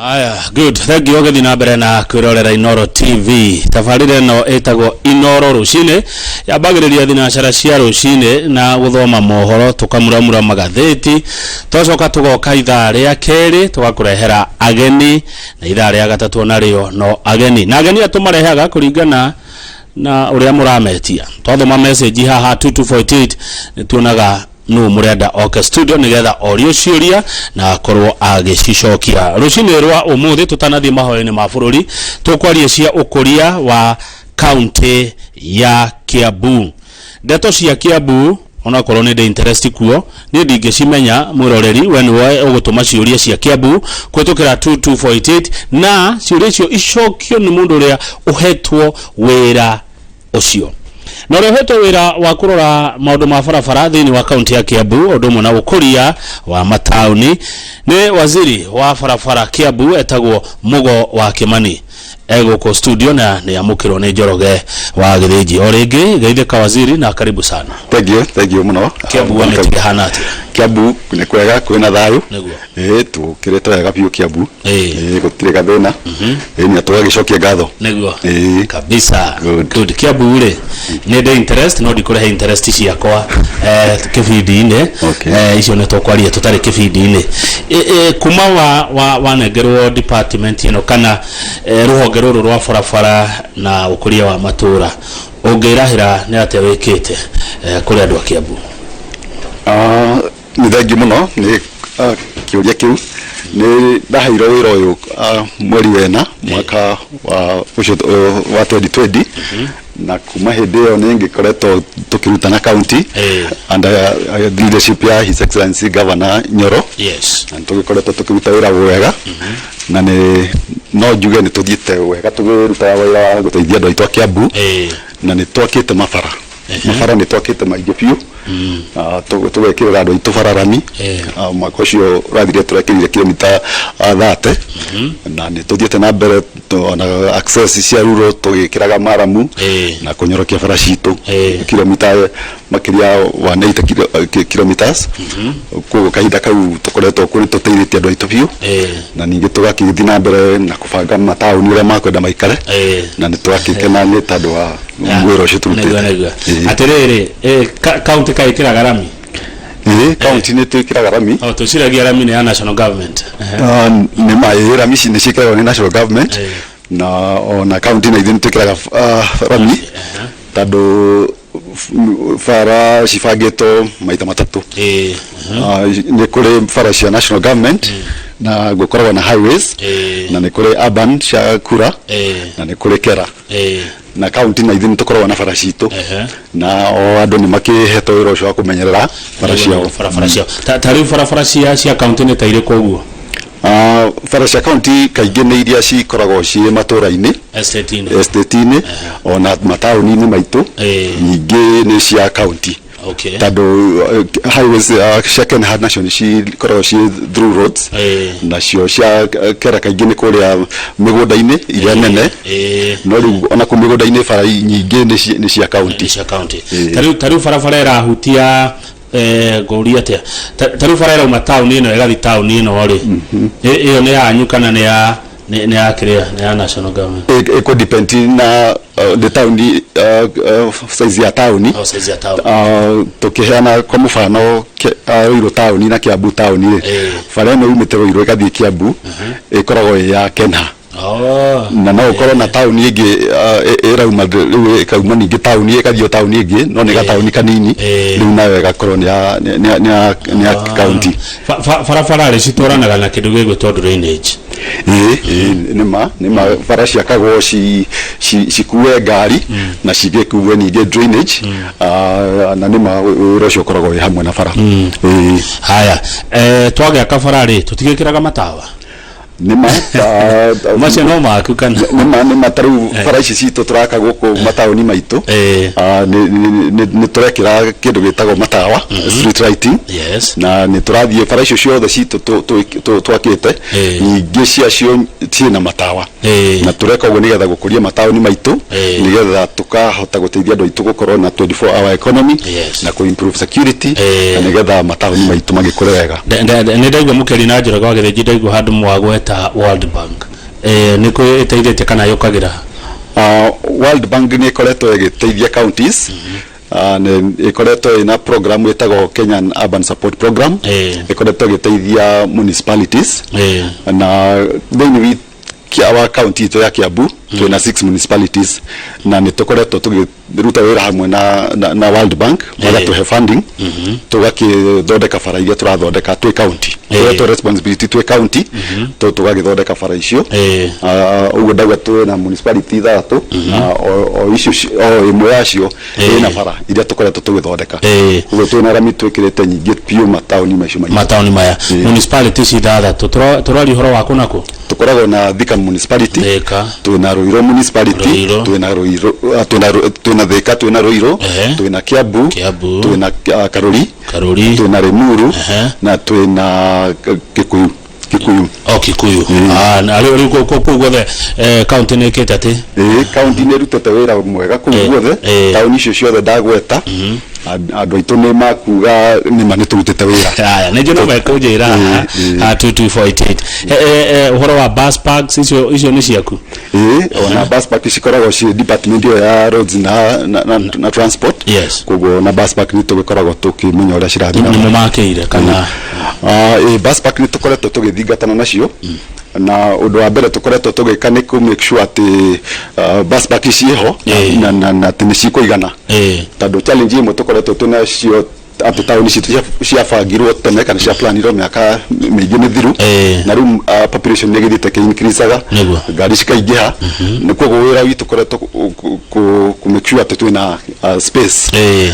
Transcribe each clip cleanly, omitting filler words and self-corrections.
Aya, good. Thank you again na mbere na kwirorera Inoro TV. Tabarire no etagwo Inoro rucine. Yabagiriria thinacara cia rucine na guthoma mohoro tukamuramura magatheti. Twacoka tugoka ithaa ria keri tugakurehera ageni na ithaa ria gatatu nario no ageni. Na ageni atumarehaga kuringana na uria murametia. Twathoma message haha 2248 nituonaga no murenda oke studio nigetha audio ciuria na korwo agicishokia rucini rwa umuthi tutanathie mahoya-ini ma bururi tukwaria cia Ũkũria wa county ya Kiambu. Ndeto cia Kiambu ona korwo ni interest kuo ni ndingicimenya mwiroreri we niwe ugutuma ciuria cia Kiambu kwetukira 2248 na ciuria icio icokio ni mundu uria uhetwo wira ucio. Na reheto wira wa kurora maundu ma barabara thini wa county ya Kiambu undu mwe na Ũkũria wa matauni ni waziri wa barabara Kiambu etagwo Mugo wa Kimani ego studio na ni amukirwo ni Njoroge wa Githĩnji. O ringi geithĩka waziri na karibu sana. Thank you muno. Kiambu ametige hana ati Kiambu ni kwega kwina thayu tukirete wega biu Kiambu gutire gathina ni atoya gicokia ngatho niguo kabisa. Good. Kiambu ule ni the interest no dikurehe interest ciakwa kibindi-ini icio ne tokwaria tutari kibindi-ini kuma wa negerwo department ino kana ruhonge ruru rwa barabara na Ũkũria wa matura ungirahira ni ate wikite kuri andu a Kiambu. Ni thangi muno ni kiuria kiu ni ndaheirwo wira uyu mweri wena mwaka wa 2020 na kuma hindi yo ni ngikoretwo tukirutana county under leadership ya His Excellency Governor Nyoro. Yes. Na tukikoretwo tukiruta wira wega na ni no njuge ni tuthiite wega tukiruta wira wa guteithia andu aitu a Kiambu na ni twakite mafara ni twakite maingi piu tugekirira andu aitu bararani mwaka ucio rathire turekirire kilomita 30 na ni tuthiite na mbere na access cia ruro tugikiraga maramu na kunyorokia bara citu kilomita makiria 180 kilometers ku kahinda kau tukoretwo kuri tuteithĩtie andu aitu piu na ningi tugakithia na mbere na kubanga matauni uria makwenda maikare na ni twakikena ni tondu wa mwiro ucio turutite. Atiriri county kaikiraga rami county ni tukiraga rami tuciragia rami ni ya national government ni mai rami ni cikiragwo ni national government na ona county na ithin tukiraga rami tondu fara cibangĩtwo maita matatu ni kuri fara cia national government na gukoragwo na highways na ni kuri urban cia kura na ni kuri kera na county na ithin tukoragwo na fara citu na o andu ni makihetwo wira ucio wa kumenyerera fara ciao tari fara cia county ni taire koguo fara cia county kaingĩ nĩ iria cikoragwo ciĩ matũra-inĩ estate-inĩ ona mataũni-inĩ maitũ nyingĩ nĩ cia county tondu highways cia Kenya national cikoragwo ciĩ through roads nacio cia kera kaingĩ nĩ kũrĩa mĩgũnda-inĩ iria nene no rĩu ona kũ mĩgũnda-inĩ bara nyingĩ nĩ cia county. Tarĩu barabara ĩrahutia nguria atia taru farera uma town ino igathi town ino ri iyo ni yanyu kana ni ya kiria ni ya national government iko depend na the town size ya town tukiheana kwa mfano Ruiru town na Kiambu town fara no umite Ruiru igathi Kiambu ikoragwo ya Kenya na no ukorwo na town ingi irauma kauma ningi town ikathio town ingi no ni ga town kanini riu nayo igakorwo ni ya county barabara ri citoranaga na kindu gigwitwo drainage nima bara ciakagwo cikue ngari na cigikuwe ningi drainage na nima urocio koragwo wi hamwe na bara haya twagĩa kabara ri tutigikiraga matawa nima macio no maku kana nima taru bara ici citu turaka guku matauni maitu ni turekira kindu gitagwo matawa street lighting na ni turathie bara icio ciothe citu twakite nyingi ciacio ciina matawa na tureka uguo nigetha gukuria matauni maitu nigetha tukahota guteithia andu aitu gukorwo na 24 hour economy na ku improve security na nigetha matauni maitu magikure wega. Ni ndaigua mukeri na Njoroge wa Githĩnji ndaigua handu mwagwete ta World Bank niko ĩteithĩtie kana yũkagĩra World Bank nĩ ĩkoretwo ĩgĩteithia counties ĩkoretwo ina program ĩtagwo Kenyan Urban Support Program ĩkoretwo ĩgĩteithia municipalities na thĩinĩ wa county ito ya Kiambu twina 6 municipalities na nĩ tũkoretwo tũgĩruta wĩra hamwe na World Bank magatuhe funding tũgakĩthondeka bara iria tũrathondeka twĩ county to responsibility twĩ county tũgagĩthondeka bara icio ũguo ndauga twina municipality 3 o icio imwe yacio ina bara iria tũkoretwo tũgĩthondeka ũguo twina rami twĩkĩrĩte nyingĩ piũ mataũni maya municipalities 3 tũrari horo wako nako tukoragwo na Thika municipality twina Ruiro municipality twina Thika twina Ruiro twina Kiambu twina Karuri twina Limuru na twina Kikuyu Kikuyu na rĩu kũguothe county nĩ ĩkĩte atĩ county nĩ ĩrutĩte wĩra mwega kũguothe taũni icio ciothe ndagweta andũ aitũ nĩ makuga nĩ tũrutĩte wĩra haya nĩ njũno mekũnjĩra 2248 ũhoro wa bus parks icio nĩ ciaku ona bus park cikoragwo ci department ya roads na transport koguo na bus park nĩ tũgĩkoragwo tũkĩmenya ũrĩa cirathiĩ nĩ makĩire kana bus park nĩ tũkoretwo tũgĩthingatana nacio na ũndũ wa mbere tũkoretwo tũgĩka nĩ ku make sure atĩ bus park ciĩho na atĩ nĩ cikũigana tondũ challenge imwe tũkoretwo twĩnacio atĩ taũni ciabangirwo tene kana ciaplanirwo mĩaka mĩingĩ mĩthiru na rĩu population nĩ ĩgĩthiĩte kĩincreasaga ngari cikaingĩha nĩ koguo wĩra witũ ũkoretwo ku make sure atĩ twĩna space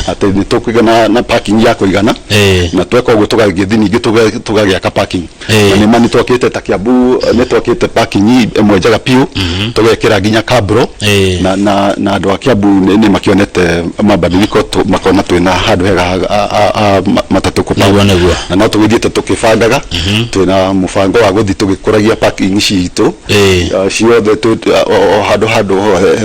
atĩ nĩ tũkũigana na parking ya kũigana na tweka ũguo tũgagĩthiĩ ningĩ tũgagĩaka parking na nĩ mani twakĩte ta Kiambu nĩ twakĩte parking ĩmwe njega piũ tũgekĩra nginya kabro na andũ a Kiambu nĩ makĩonete mabadiliko makona twĩna handũ hega matatu kupagwa na no tugithiete tukibangaga twina mubango wa guthi tugikuragia parking citũ ciothe handũ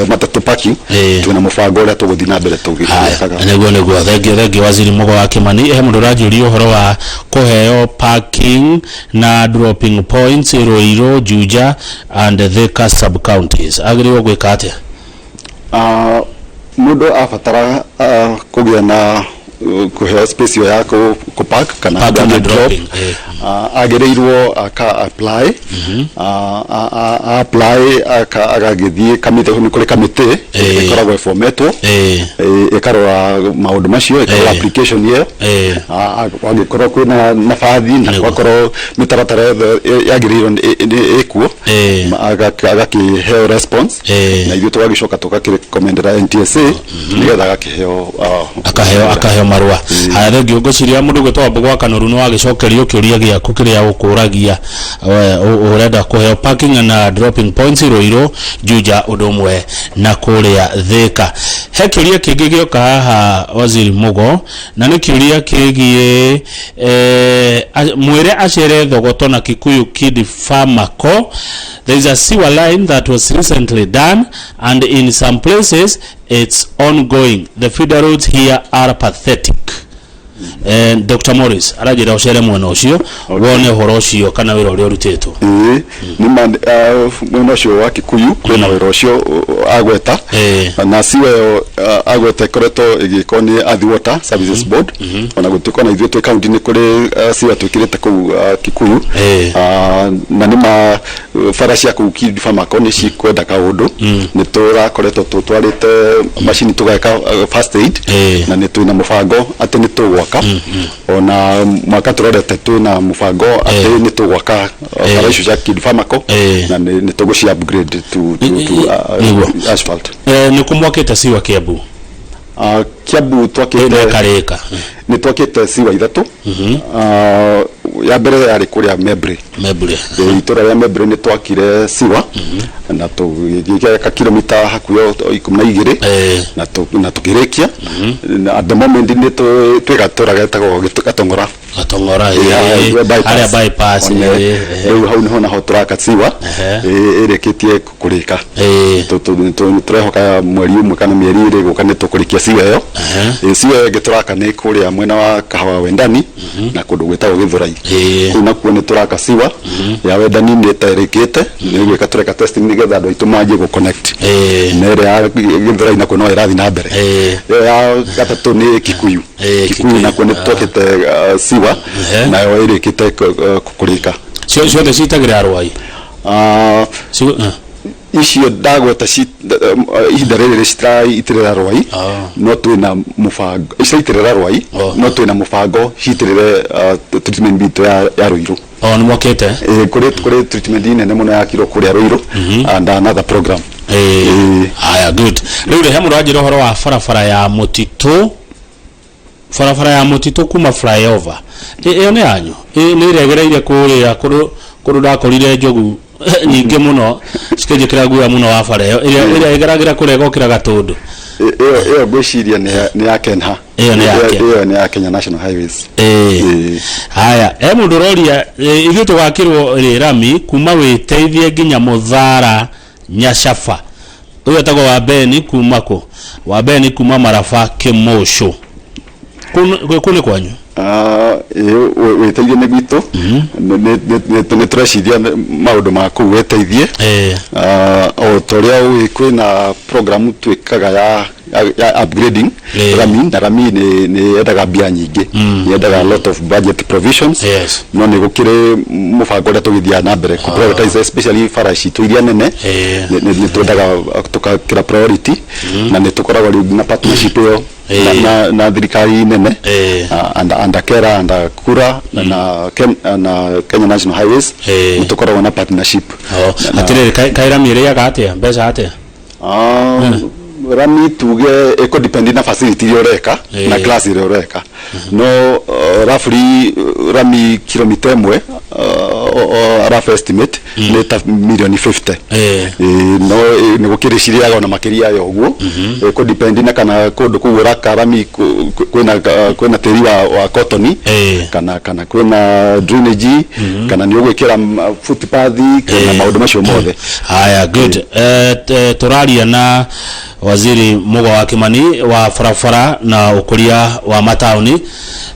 matatu parking twina mubango ũrĩa tuguthi na mbere tugikaga nĩguo thengi waziri Mugo Kimani mũndũ ũranjũria ũhoro wa kũheo parking na dropping points Ruiru, Juja and Thika sub counties agĩrĩirwo gwĩka atĩa mũndũ abatara kũgĩa na kuheo space ya ku park kana drop agereirwo aka apply agagithie kamite ni kuri kamite ikoragwo formatwo ikarora maundu macio ikarora application ye agikorwo kwina nafathi na kwakorwo mitaratara yagereirwo ikuo agakiheo response na ithuĩ twagicoka tugakirecommendera NTSA nigetha agakiheo akaheo marua haya rĩngĩ ũngĩciria mũndũ gwĩtwa Mbũgwa Kanoru no agĩcokerio kĩũria gĩaku kĩrĩa ũkũragia ũrenda kũheo parking na dropping points Ruiru, Juja ũndũ ũmwe na kũrĩa Thika he kĩũria kĩngĩ gĩoka haha waziri Mugo na nĩ kĩũria kĩgiĩ mwĩre acere thogoto na Kikuyu Kid Farmer Co. There is a sewer line that was recently done and in some places it's ongoing. The feeder roads here are pathetic. Dr. Morris arajira ucere mwana ucio wone horo ucio kana wira uri urutitwo ni mwana ucio wa Kikuyu kwina wira ucio agweta na siwe agweta koreto igikoni Athi Water Services Board ona gutuko na ithuĩ twĩ county ni kuri siwe twikirite ku Kikuyu na nima faracia ku Kid Farmer Co ni cikwenda kaundu ni turakoretwo tutwarite machine tugeka first aid na ni twina mubango ati ni tugwaka ona mwaka turorete twina mubango ati ni tugwaka faracia cia Kid Farmer Co na ni tugucia upgrade to asphalt ni kumwakite siwa Kiambu Kiambu twakite kareka ni twakite siwa ithatu ya mbere yari kuria Mebre itora ya Mebre ni twakire siwa na tugigeka kilomita hakuyo 12 na tukirekia at the moment ni twigaturaga tago gatongora aria bypass hau ni hona hoturaka siwa ireketie kurika turehoka mweri umwe kana mieri iri guka ni tukurikia siwa yo siwa geturaka nĩ kũrĩa mwena wa Kahawa Wendani na kũndũ gwĩtagwo Gĩthũrai kũu nakuo nĩ tũraka siwa ya Wendani nĩ terĩkĩte nĩ gwĩka tũreka testing nĩgetha andũ aitũ manjie gũ connect na ĩrĩa ya Gĩthũrai nakuo no ĩrathiĩ na mbere ya gatatũ nĩ Kikuyu nakuo nĩ twakĩte siwa nayo ĩrĩkĩte kũrĩka ciothe citagĩra Arũai icio ndagweta ihinda rĩrĩ citaitirĩra Arũai no twĩna mũbango citaitirĩra Arũai no twĩna mũbango citirĩre treatment bitũ ya Ruiru nĩ mokĩte kũrĩ treatment nene mũno yakirwo kũrĩa Ruiru and another program haya good rĩu rĩhe mũranjĩra ũhoro wa barabara ya mũtitũ kuma flyover ĩyo nĩ yanyu nĩ ĩregereire kũrĩa kũrũ ndakorire njogu nyingĩ mũno cikĩnjĩkĩra guoya mũno wa bara ĩrĩa ĩgeragĩra kũrĩa gokĩra Gatũndũ ĩyo ngwĩciria nĩ ya Kenha ĩyo nĩ ya Kenya National Highways haya mũndũ ũroria ithuĩ tũgakĩrwo rami kuma wĩteithie nginya Mũthara Nyacaba ũyũ etagwo wa Beni kuma Maraba Kĩmũcũ kũ nĩ kwanyu wĩteithie nĩ gwitũ nĩ tũreciria maũndũ ma kũu wĩteithie o torĩa ũĩ kwĩna program twĩkaga ya upgrading rami nĩ yendaga mbia nyingĩ nĩ yendaga a lot of budget provisions no nĩ gũkĩrĩ mũbango ũrĩa tũgĩthiaga na mbere prioritize especially bara citũ iria nene nĩ twendaga tũkakĩra priority na nĩ tũkoragwo rĩu na partnership ĩyo na thirikari nene and Kera and Kura na Kenya National Highways tukoragwo na partnership atirĩrĩ kairami ĩrĩaga atĩa mbeca atĩa rami tuge eko depend na facility yoreka na class yoreka no roughly rami kilomita 1 rough estimate ni ta milioni 50 no ni gukiriciria na makiria yo guo eko depend na kana kundu kuura rami kwena tiri wa cotton kana kwena drainage kana ni ugwikira footpath kana maundu macio mothe haya good turaria na Waziri Mugo Kimani wa barabara na ũkũria wa mataũni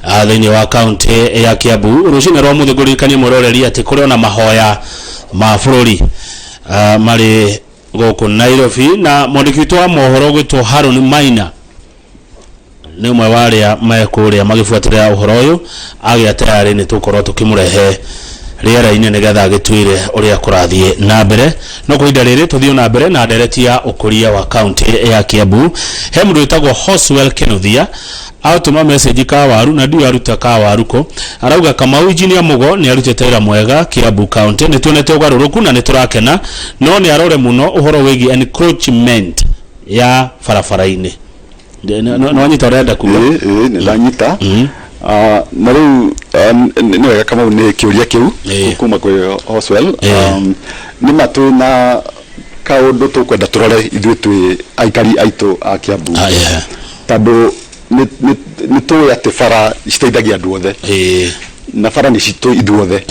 thĩinĩ wa kaunti ya Kiambu rũcinĩ rwa mũthĩ ngũririkanie mũroreria atĩ kũrĩ na mahoya ma bũrũri marĩ gũkũ Nairobi na mwandĩki witũ wa mohoro gwĩtwo Harun Maina nĩ ũmwe wa arĩa mekũrĩa magĩbuatĩrĩra ũhoro ũyũ agĩa tayarĩ nĩ tũkorwo tũkĩmũrehe rĩera-inĩ nĩgetha agĩtwĩre ũrĩa kũrathiĩ na mbere no kũhinda rĩrĩ tũthiĩ na mbere na ndereti ya ũkũria wa kaunti ya Kiambu he mũndũ wĩtagwo Hoswell Kĩnuthia atũma message ka waru na ndiũ aruta ka waruko arauga Kamau Engineer Mugo nĩ arutĩte wĩra mwega Kiambu County nĩ tuonete ũgarũrũku na nĩ tũrakena no nĩ arore mũno ũhoro wĩgiĩ encroachment ya barabara-inĩ no nyita ũrenda kuga nĩ ndanyita na rĩu nĩ wega Kamau nĩ kĩũria kĩu kuma kwĩ Hoswell nĩ matũ na kaũndũ tũkwenda tũrore ithuĩ twĩ aikari aitũ a Kiambu tondũ nĩ tũĩ atĩ bara citeithagia andũ othe na bara nĩ citũ ithuothe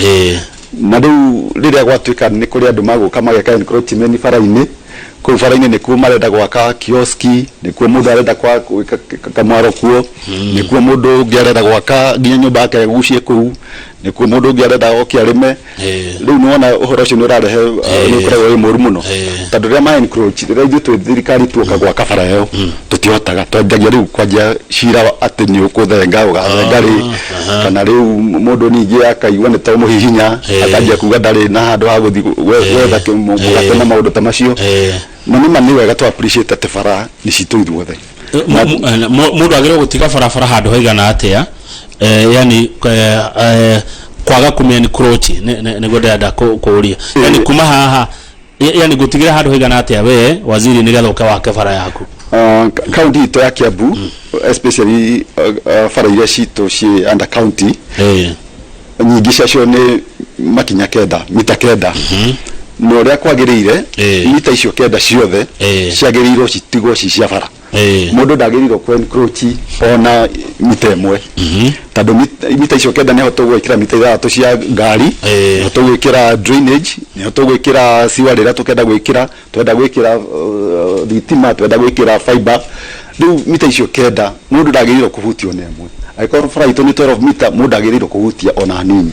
na rĩu rĩrĩa gwatuĩka nĩ kũrĩ andũ magũka mageka encroachment bara-inĩ kũu bara-inĩ nĩkuo marenda gwaka kioski nĩkuo mũndũ arenda gwĩka kamwaro kuo nĩkuo mũndũ ũngĩ arenda gwaka nginya nyũmba yake agucie kũu nĩkuo mũndũ ũngĩ arenda oke arĩme rĩu nĩwona ũhoro ũcio nĩ ũrarehe nĩ ũkoragwo wĩ mũru mũno tondũ rĩrĩa ma encroach rĩrĩa ithuĩ twĩ thirikari tuoka gwaka bara ĩyo tũtihotaga twendagia rĩu kwanjia cira atĩ nĩ ũkũthenga ũgathenga rĩ kana rĩu mũndũ ningĩ akaigua nĩ ta mũhihinya akanjia kuga ndarĩ na handũ ha gũthiĩ gwetha mũgate na maũndũ ta macio na nĩ wega tu appreciate atĩ bara nĩ citũ ithuothe mũndũ agĩrĩirwo gũtiga barabara handũ haigana atĩa yani kwaga kumiencroach nĩguo ndĩrenda kũũria yani kuma haha yani gũtigĩra handũ haigana atĩa we waziri nĩgetha ũke wake bara yaku county itũ ya Kiambu especially bara iria citũ ciĩ under county nyingĩ ciacio nĩ makinya mita kenda no ũrĩa kwagĩrĩire mita icio kenda ciothe ciagĩrĩirwo citigwo ci cia bara mũndũ ndagĩrĩirwo kwencroach ona mita ĩmwe tondũ mita icio kenda nĩ hoto gwĩkĩra mita ithathatũ cia ngari nĩ hoto gwĩkĩra drainage nĩ hoto gwĩkĩra siwa rĩrĩa tũkenda gwĩkĩra twenda gwĩkĩra thitima twenda gwĩkĩra fiber riu mita icio kenda mundu ndagĩrĩirwo kũhutio na ĩmwe aikorwo bara itũ nĩ 12 mita mundu ndagĩrĩirwo kũhutia ona hanini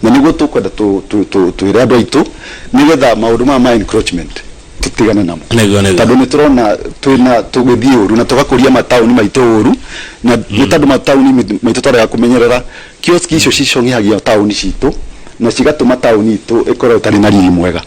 na niguo tukwenda twĩre andũ aitũ nigetha maũndũ ma encroachment tutigane namo tondũ nĩ turona twĩna tũgĩthiĩ ũru na tũgakũria mataũni maitũ ũru na nĩ tondũ mataũni maitũ twarega kũmenyerera kioski icio cicong'agia taũni citũ na cigatũma taũni itũ ikorwo itarĩ na riri mwega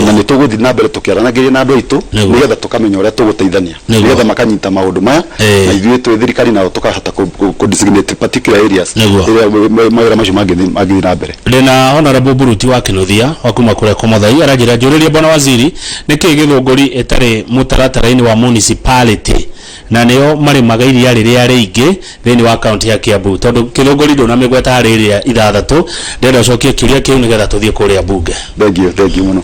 na nĩ tũgũthiĩ na mbere tũkĩaranagĩria na andũ aitũ nigetha tũkamenya ũrĩa tũgũteithania nigetha makanyita maũndũ maya na ithuĩ twĩ thirikari nao tũkahota kũ-designate particular areas ĩrĩa mawĩra macio mangĩthiĩ na mbere. Ndĩna Honorable Buruti wa Kĩnuthia wa kuma kũrĩa Komothai aranjĩra njũrĩrie bwana waziri nĩkĩ gĩthũngũri ĩtarĩ mũtaratara-inĩ wa municipality na nĩo marĩmaga iria rĩrĩa rĩingĩ thĩinĩ wa kaunti ya Kiambu tondũ kĩthũngũri ndũnamĩgweta harĩ ĩrĩa ithathatũ ndĩrenda ũcokie kĩũria kĩu nĩgetha tũthiĩ kũrĩa bunge. Thank you muno.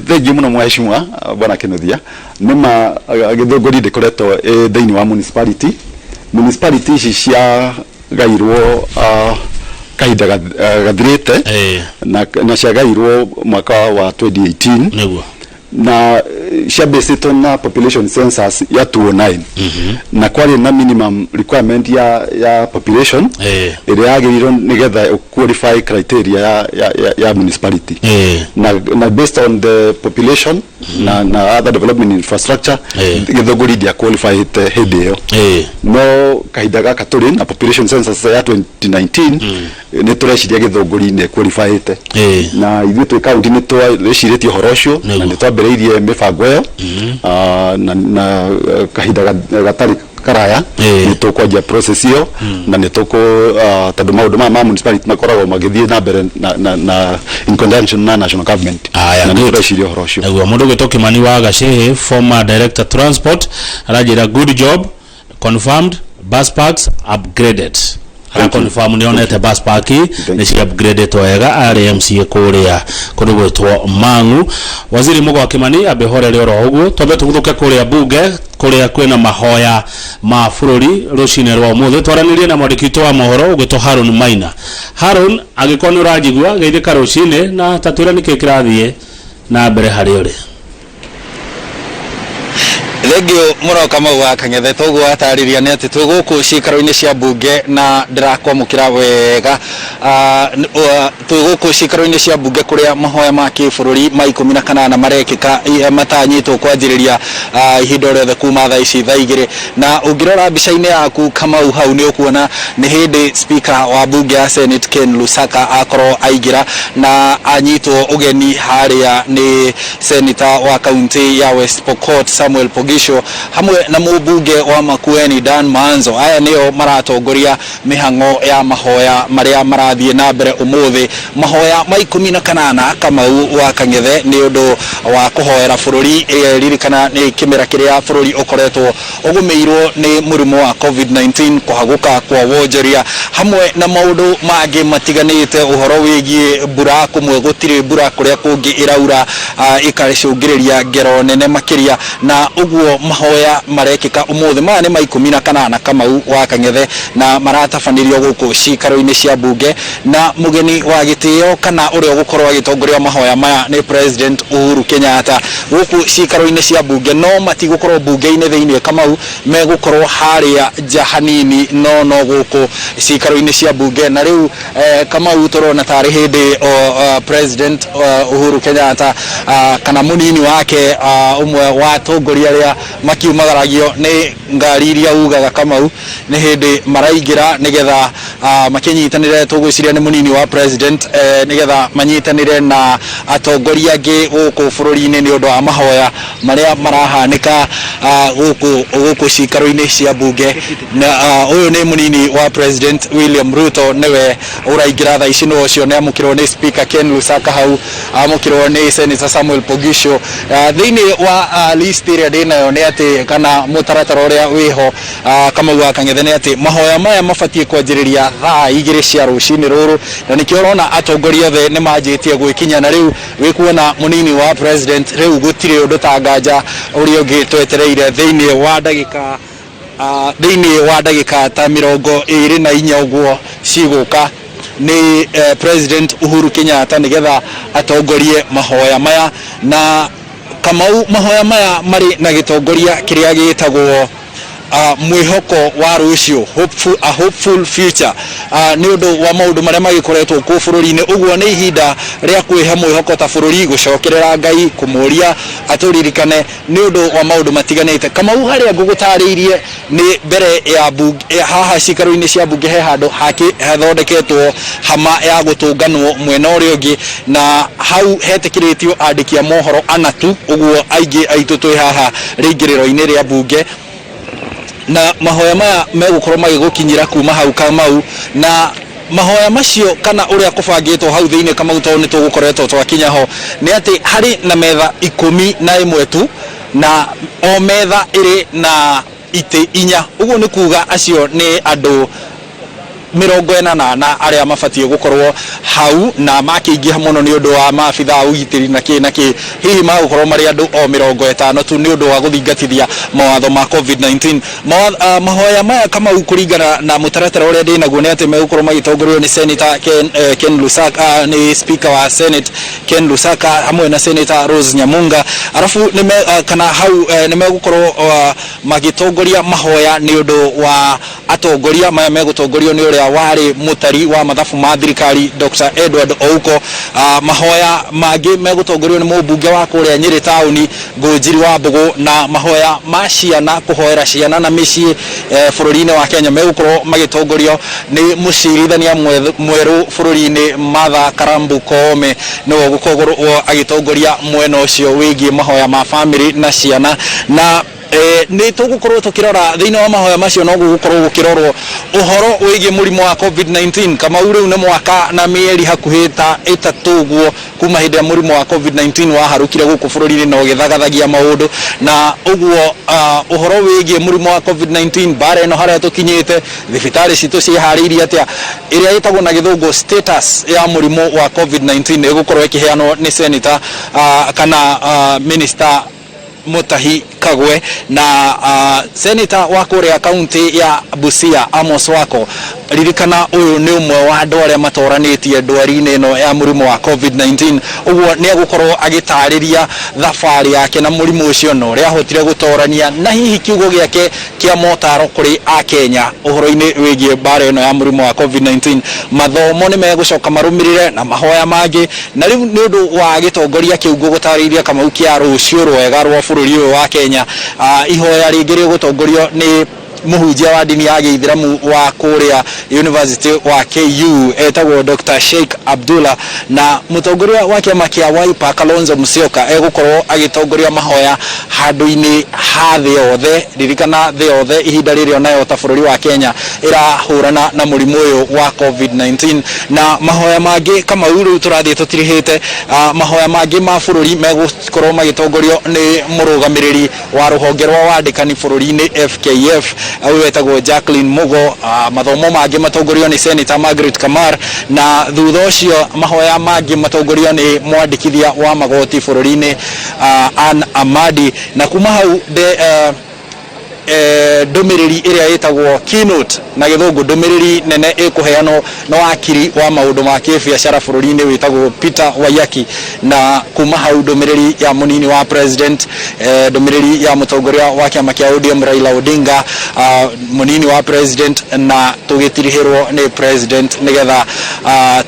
Thank you muno mheshimiwa bwana Kĩnuthia nĩma gĩthũngũri ndĩkoretwo thĩinĩ wa municipality ici cia gairwo kahinda gathirĩte na ciagairwo mwaka wa 2018 nĩguo na ciambĩcĩtwo na population census ya 2009 na kwarĩ na minimum requirement ya population ĩrĩa yagĩrĩirwo nĩgetha qualify criteria ya municipality na based on the population na other development infrastructure gĩthũngũri dia qualify hĩndĩ ĩyo no kahinda gaka tũrĩ na population census ya 2019 nĩ tũreciria gĩthũngũri nĩ qualify na ithuĩ twĩ kaunti nĩ twĩcirĩtie ũhoro ũcio na nĩ twambĩrĩirie mĩbango ĩyo na kahinda gatarĩ karaya nĩ tũkwanjia process ĩyo na nĩ tondũ maũndũ ma municipality makoragwo magĩthiĩ na mbere na in conjunction na national government na nĩ tũreciria ũhoro ũcio. Naguo mũndũ Mugo Kimani wa Gachehe former director transport aranjĩra good job confirmed bus parks upgraded confirm nĩ onete bus park nĩ cia upgraded wega RMC kũrĩa kũndũ gwĩtwo Mang'u. Waziri Mugo Kimani abehorere oro ũguo tobe tũgũthuke kũrĩa bunge kũrĩa kwĩna mahoya ma bũrũri rũcinĩ rwa ũmũthĩ twaranĩrie na mwandĩki wa mohoro ũgĩtwo Harun Maina. Harun agĩkorwo nĩ ũranjigua geithĩka rũcinĩ na tatwĩra nĩkĩ kĩrathiĩ na mbere harĩ ũrĩ. Thengio mũno Kamau wa Kang'ethe toguo atarĩria nĩ atĩ twĩ gũkũ ciikaro-inĩ cia bunge na ndĩrakwamũkĩra wega twĩ gũkũ ciikaro-inĩ cia bunge kũrĩa mahoya ma kĩbũrũri ma 18 marekĩka matanyĩtwo kwanjĩrĩria ihinda rĩothe kuma thaa ici thaa igĩrĩ na ũngĩrora mbica-inĩ yaku Kamau hau nĩ ũkuona nĩ hĩndĩ speaker wa bunge ya Senate Ken Lusaka akorwo aingĩra na anyitwo ũgeni harĩa nĩ senator wa kaunti ya West Pokot Samuel Pogisho hamwe na mũbunge wa Makueni Dan Manzo. Aya nĩo maratongoria mĩhang'o ya mahoya marĩa marathiĩ na mbere ũmũthĩ. Mahoya ma 18 Kamau wa Kang'ethe nĩ ũndũ wa kũhoera bũrũri ririkana nĩ kĩmera kĩrĩa bũrũri ũkoretwo ũgũmĩirwo nĩ mũrimũ wa COVID-19 kũhagũka kwa wonjoria hamwe na maũndũ mangĩ matiganĩte ũhoro wĩgiĩ mbura kũmwe gũtirĩ mbura kũrĩa kũngĩ ĩraura ĩkarĩcũngĩrĩria ngero nene makĩria na ũguo mahoya marekĩka ũmũthĩ. Maya nĩ ma 18 Kamau wa Kang'ethe na maratabanĩrio gũkũ ciikaro-inĩ cia bunge na mũgeni wa gĩtĩo kana ũrĩa ũgũkorwo agĩtongoria mahoya maya nĩ President Uhuru Kenyatta. Gũkũ ciikaro-inĩ cia bunge no matigũkorwo bunge-inĩ thĩinĩ Kamau megũkorwo harĩa nja hanini no gũkũ ciikaro-inĩ cia bunge na rĩu Kamau tũrona tarĩ hĩndĩ President Uhuru Kenyatta kana mũnini wake ũmwe wa atongoria arĩa makiumagaragio nĩ ngari iria ugaga Kamau nĩ hĩndĩ maraingĩra nĩgetha makĩnyitanĩre tũgwĩciria nĩ mũnini wa president nĩgetha manyitanĩre na atongoria angĩ gũkũ bũrũri-inĩ nĩ ũndũ wa mahoya marĩa marahanĩka gũkũ ciikaro-inĩ cia bunge na ũyũ nĩ mũnini wa president William Ruto nĩwe ũraingĩra thaa ici nĩ ũcio nĩ amũkĩrwo nĩ speaker Ken Lusaka hau amũkĩrwo nĩ senator Samuel Pogisho thĩinĩ wa list ĩrĩa ndĩnayo nĩ atĩ kana mũtaratara ũrĩa wĩho Kamau wa Kang'ethe nĩ atĩ mahoya maya mabatiĩ kwanjĩrĩria thaa 2 cia rũcinĩ rũrũ na nĩkĩo ũrona atongoria othe nĩ manjĩtie gwĩkinya na rĩu wĩkuona mũnini wa president rĩu gũtirĩ ũndũ ta nganja ũrĩa ũngĩ twetereire thĩinĩ wa ndagĩka ta 24 ũguo cigũka nĩ President Uhuru Kenyatta nĩgetha atongorie mahoya maya na Kamau mahoya maya marĩ na gĩtongoria kĩrĩa gĩtagwo mwihoko wa rucio hopeful future ni undu wa maundu maria magikoretwo ku bururi-ini uguo ni ihinda ria kwiha mwihoko ta bururi gucokerera Ngai kumuria aturirikane ni undu wa maundu matiganite Kamau haria ngugutariirie ni mbere ya bunge haha cikaro-ini cia bunge he handu hathondeketwo hama ya gutunganwo mwena uria ungi na hau hetikiritio andiki a mohoro anatu uguo aingi aitu twi haha ringiriro-ini ria bunge na mahoya maya megukorwo magigukinyira kuma hau Kamau na mahoya macio kana uria kubangitwo hau thiini Kamau to ni tugukoretwo twakinya ho ni ati hari na metha 11 tu na o metha iri na ite inya uguo ni kuga acio ni andu 48 na aria mabatie gukorwo hau na makiingiha muno ni undu wa maabitha ugitiri na ki hihi magukorwo mari andu o 50 tu ni undu wa guthingatithia mawatho ma COVID-19 mahoya maya kama ukuringana na mutaratara uria ndinaguo ni ati megukorwo magitongorio ni Senator Ken Lusaka ni Speaker wa Senate Ken Lusaka hamwe na Senator Rose Nyamunga arafu kana hau ni megukorwo magitongoria mahoya ni undu wa atongoria maya megutongorio ni uria wari mutari wa mathabu ma thirikari Dr. Edward Ouko mahoya mangi megutongorio ni mubunge wa kuria Nyeri tauni Ngũnjiri wa Mbugu na mahoya ma ciana kuhoera ciana na micii bururi-ini wa Kenya megukorwo magitongorio ni mucirithania mweru bururi-ini Martha Karambu Koome no gukorwo agitongoria mwena ucio wigie mahoya ma family na ciana na ni tugukorwo tukirora thiini wa mahoya macio no gukorwo gukirorwo uhoro wigie murimu wa COVID-19 kama uriu ni mwaka na mieri hakuhi ta 3 guo kuma hindi ya murimu wa COVID-19 waharukire guku bururi-ini no githagathagia maundu na uguo uhoro wigie murimu wa COVID-19 bare no haria tukinyite thibitari citu cihariirie atia iria itagwo na githungu status ya murimu wa COVID-19 igukorwo ikiheanwo ni senator kana minister Mutahi Kagwe na senator wa kuria county ya Busia Amos Wako ririkana uyu ni umwe wa andu aria matoranitie ndwari-ini ino ya murimu wa COVID-19 uguo ni agukorwo agitariria thafari yake na murimu ucio no ria hotire gutorania na hihi kiugo giake kia motaro kuri a Kenya uhoro-ini wigie bare ino ya murimu wa COVID-19 mathomo ni megucoka marumirire na mahoya mangi na riu ni undu wa gitongoria kiugo gutariria Kamau kia rucio rwega rwa bururi wa Kenya ihoya ringi rigutongorio ni muhunjia wa dini ya Gĩithĩramu wa kuria University wa KU etagwo Dr. Sheikh Abdullah na mutongoria wa kiama kia Wiper Kalonzo Musyoka egukorwo agitongoria mahoya handu-ini ha thi yothe ririkana thi yothe ihinda riri onayo ta bururi wa Kenya irahurana na murimu uyu wa COVID-19 na mahoya mangi kama uru turathie tutirihite mahoya mangi ma bururi megukorwo magitongorio ni murugamiriri wa ruhonge rwa wandikani bururi-ini FKF awetagwo Jacqueline Mugo mathomo mangi matongorio ni Senator Margaret Kamar na thutha ucio mahoya mangi matongorio ni mwandikithia wa magoti bururi-ini Ann Amadi na kuma hau ndumiriri iria yetagwo keynote na githungu ndumiriri nene ikuheanwo no wakiri wa maundu ma kibiacara bururi-ini wetagwo Peter Wayaki na kuma hau ndumiriri ya munini wa president ndumiriri ya mutongoria wa kiama kia ODM Raila Odinga munini wa president na tugitirihirwo ni president nigetha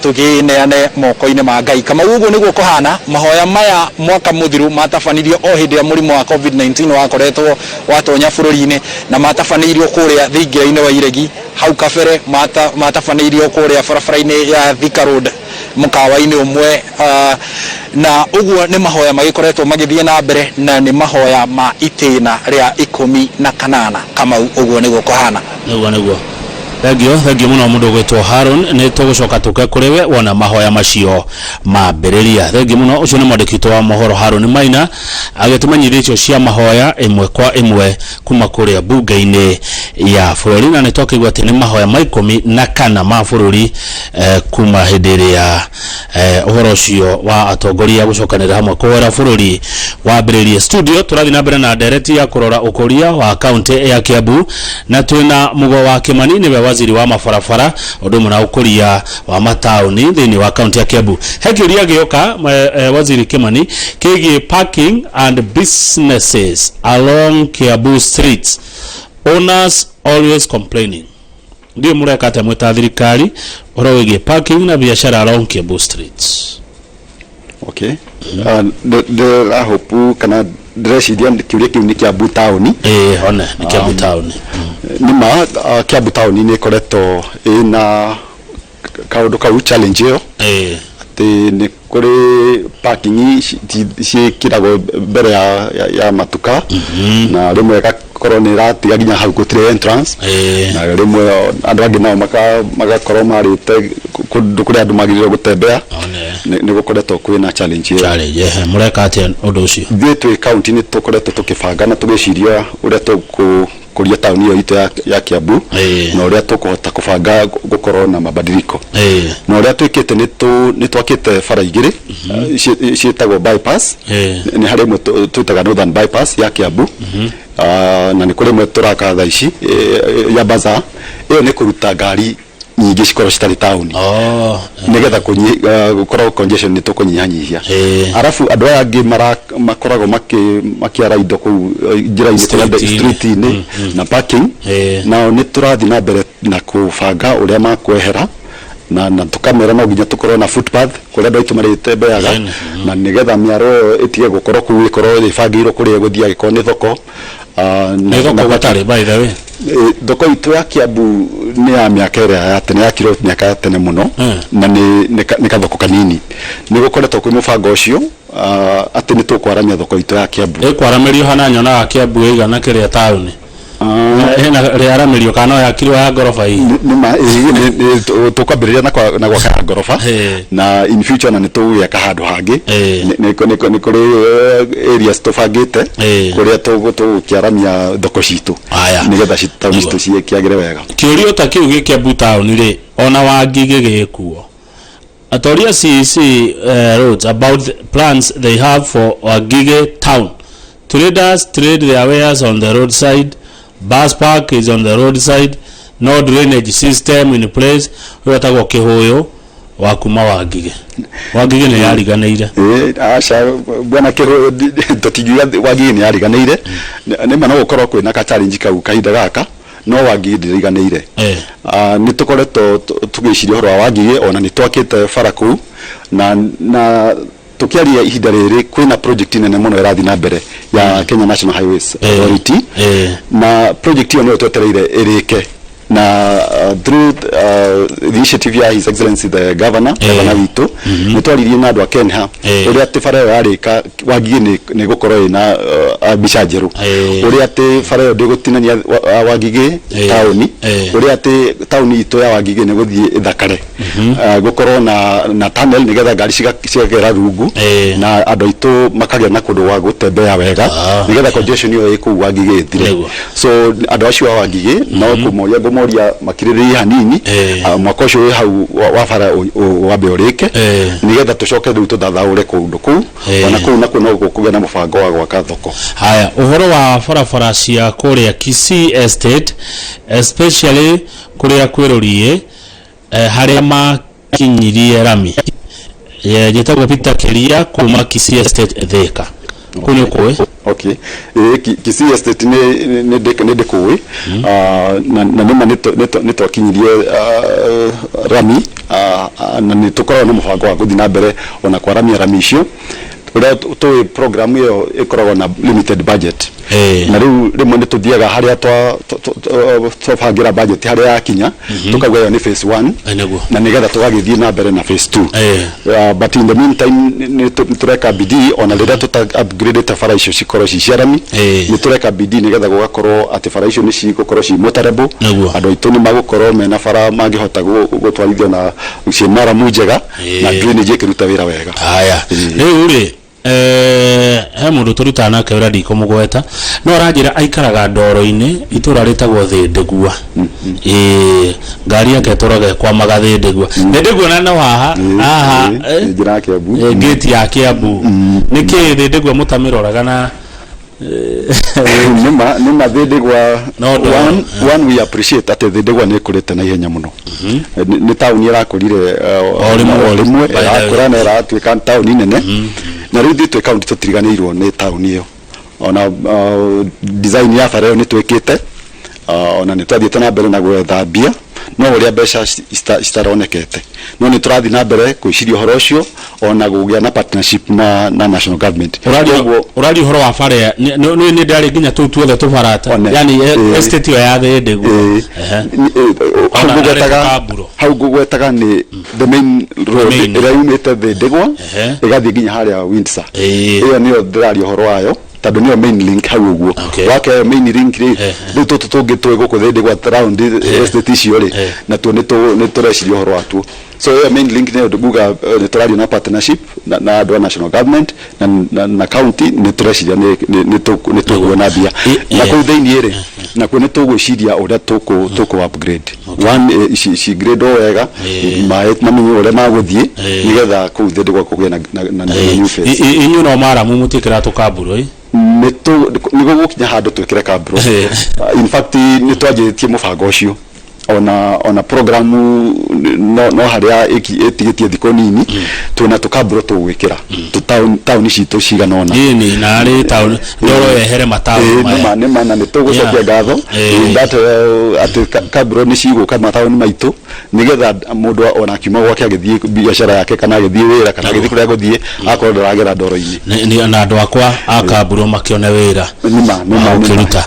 tugineane moko-ini ma Ngai kama uguo niguo kuhana mahoya maya mwaka muthiru matabanirio o hindi ya murimu wa COVID-19 wakoretwo watonya bururi na matafaneirio kuria thingira-ini wa iregi hau kabere matafaneirio kuria barabara-ini ya Thika Road mukawa-ini umwe na uguo ni mahoya magikoretwo magithie na mbere na ni mahoya ma itina ria 18 kama uguo niguo kuhana niguo Thengio muno mundu gwitwo Haron ni tugucoka tuke kuri we wona mahoya macio mambiriria thengio muno ucio ni mwandikitwo wa mohoro Haron Maina agitumanyithitio cia mahoya imwe kwa imwe kuma kuria bunge-ini ya bururi na nitokigwa ati ni mahoya ma 14 ma bururi kuma hindi ya uhoro ucio wa atongoria gucokanira hamwe kuwera bururi wambiririe studio turathi na mbere na direct ya kurora Ũkũria wa county ya Kiambu na twina Mugo Kimani ni waziri wa mabarabara undu muna Ũkũria wa matauni thini wa county ya Kiambu hekiuria gioka waziri Kimani kigi parking and businesses along Kiambu streets owners always complaining. Ndio mureka ate mwita thirikari oroige parking na biashara along Kiambu streets. Okay. I hope kana dresidia kiuria kiu ni Kiambu town. Ona ni Kiambu town. Nima Kiambu town ni koreto ina kaundu ka challenge yo. Ati ni kuri parking ci kirago mbere ya matuka na rimwe gakorwo ni ratiga ginya hau gutire entrance na rimwe andu angi nao magakorwo marite kundu kuri andu magirire gutembea ni gukoretwo kwina challenge mureka atia undu ucio thitwe county ni tukoretwo tukibanga na tugiciria uria tukuria town iyo itu ya Kiambu na uria tukuhota kubanga gukorwo na mabadiliko na uria twikite ni twakite bara igiri cietagwo bypass ni hari mwe twitaga northern bypass ya Kiambu na ni kuri mwe turaka thaa ici ya baza iyo ni kuruta ngari nyingi cikoro citari town nigetha gukorwo congestion ni tukunyihanyihia arafu andu aya angi makoragwo makiara indo ku njira-ini street-ini na parking na ni turathi na mbere na kubanga uria makwehera na tukamera no ginya tukorwo na footpath kuria andu aitu maritembeaga na nigetha miaro itige gukorwo ku ikorwo ibangirwo kuria guthia giko ni thoko ni thoko batari by the way thoko itu ya Kiambu ni ya miaka ira ya tene ya kiro miaka ya tene muno na ni kathoko kanini ni gukoretwo kwi mubango ucio ati ni tukwaramia thoko itu ya Kiambu kwaramerio hana nyona Kiambu igana kiria town hena riaramirio kana ya kilo ya gorofa hii ni tukambiriria na gwaka gorofa na in future na nituya kahandu hangi ni kuri areas tubangite kuria tukiaramia thoko citu nigetha town citu cikiagire wega kiurio ta kiu gikiambu town ri ona wangige gikuo atoria CC roads about the plans they have for Wangige town. Traders trade their wares on the roadside. Bus park is on the roadside. No drainage system in place. Wetagwo kihuyo wa kuma Wangige. Wangige ni yariganeire. Asha bwana kihuyo totigiya Wangige ni yariganeire. Ni mana gukorwo kwina ka challenge kau kahinda gaka. No Wangige ndiriganeire. Ni tukoretwo tugiciria horo wa Wangige ona ni twakite faraku na tukiaria ihinda riri kwina project nene muno irathi na mbere ya Kenya National Highways Authority na project hiyo ndio twetereire irike na through the initiative ya His Excellency the Governor witu ni twaririe na andu a Kenya uria ati bara yarika Wangige ni gukorwo ina bicajeru uria ati bara yo ndigutinania Wangige town uria ati town itu ya Wangige ni guthie ithakare gukorwo na tunnel nigetha ngari cigagera rungu na andu aitu makagia na kundu wa gutembea wega nigetha congestion iyo iku Wangige ithire so andu acio wa Wangige no kumoria moria makiriri hanini mwaka ucio hau wa bara wambe urike nigetha tucoke riu tuthathaure kundu ku ona ku na kuno gukugia na mubango wa gwaka thoko. Haya uhoro wa barabara cia kuria Kisii Estate especially kuria kwirurie haria makinyirie rami jetagwo Peter Keria kuma Kisii Estate Thika kunyo kwe okay Kisii Estate ni ndikuwi na nima nitwakinyirie rami na nitukorwo na mubango wa guthina mbere ona kwaramia rami icio uria tu program iyo ikoragwo na limited budget na riu rimwe ni tuthiaga haria twabangira budget haria yakinya tukauga yo ni phase 1 na nigetha tugagithie na mbere na phase 2 but in the meantime ni tureka bidii ona riria tuta upgrade tafara icio cikorwo ci ciarami ni tureka bidii nigetha gugakorwo ati fara icio ni cigukorwo ci motorable andu aitu ni magukorwo mena fara mangihota gutwarithio na ciemara mujega na drainage ikiruta wira wega. Haya riu ri he mundu turuta nake uradi kumugweta no aranjira aikaraga ndoro-ini itura ritagwo Thindegua ngari yake toroge kwa magathindegua Thindegua na no haha njira ya Kiambu gate ya Kiambu niki Thindegua mutamiroraga na nima Thindegua one we appreciate ati Thindegua ni kurite na ihenya muno ni town irakurire rimwe irakurana iratuika town nene na riu thitwe county tutiriganirwo ni town iyo ona design ya bara yo ni twikite ona nĩ twathiĩte na mbere na gwetha mbia no ũrĩa mbeca citaronekete no nĩ tũrathiĩ na mbere kwĩciria ũhoro ũcio ona gũgĩa na partnership na national government ũrari ũhoro wa bare nĩ ndarĩ nginya tũu tuothe tũbarata yani estate yo ya thĩndĩ guo hau ngũgwetaga nĩ the main road ĩrĩa yumĩte thĩndĩ guo ĩgathiĩ nginya harĩa Windsor ĩyo nĩyo ndĩraria ũhoro wayo tondũ nĩyo main link hau ũguo wake main link rĩu tũtũ tũngĩ twĩ gũkũ thĩndĩ gwa round estate icio rĩ na tuo nĩ tũreciria ũhoro watuo so main link nĩyo nguga nĩ tũraria na partnership na andũ a national government na county nĩ tũreciria nĩ tũkuona mbia na kũu thĩinĩ rĩ na kuo nĩ tũgwĩciria ũrĩa tũkũ upgrade one ci grade wega maĩ mamenye ũrĩa magũthiĩ nĩgetha kũu thĩndĩ gwa kũgĩa na new face inyuĩ no maramu mũtikĩra tũkambũrũ nĩguo gũkinya handũ twĩkĩre kambũrũ in fact nĩ twanjĩtie mũbango ũcio ona programu no harĩa ĩtigĩtie thikũ nini twĩna tũkambũrũ tũgwĩkĩra taũni citũ cigana ona nini na arĩ taũni ndoro yehere mataũni maya nĩ tũgũcokia ngatho atĩ kambũrũ nĩ cigũka mataũni maitũ nĩgetha mũndũ ona akiuma gwake agĩthiĩ biacara yake kana agĩthiĩ wĩra kana agĩthiĩ kũrĩa agũthiĩ akorwo ndaragera ndoro-inĩ na andũ akwa a kambũrũ makĩone wĩra ũkĩruta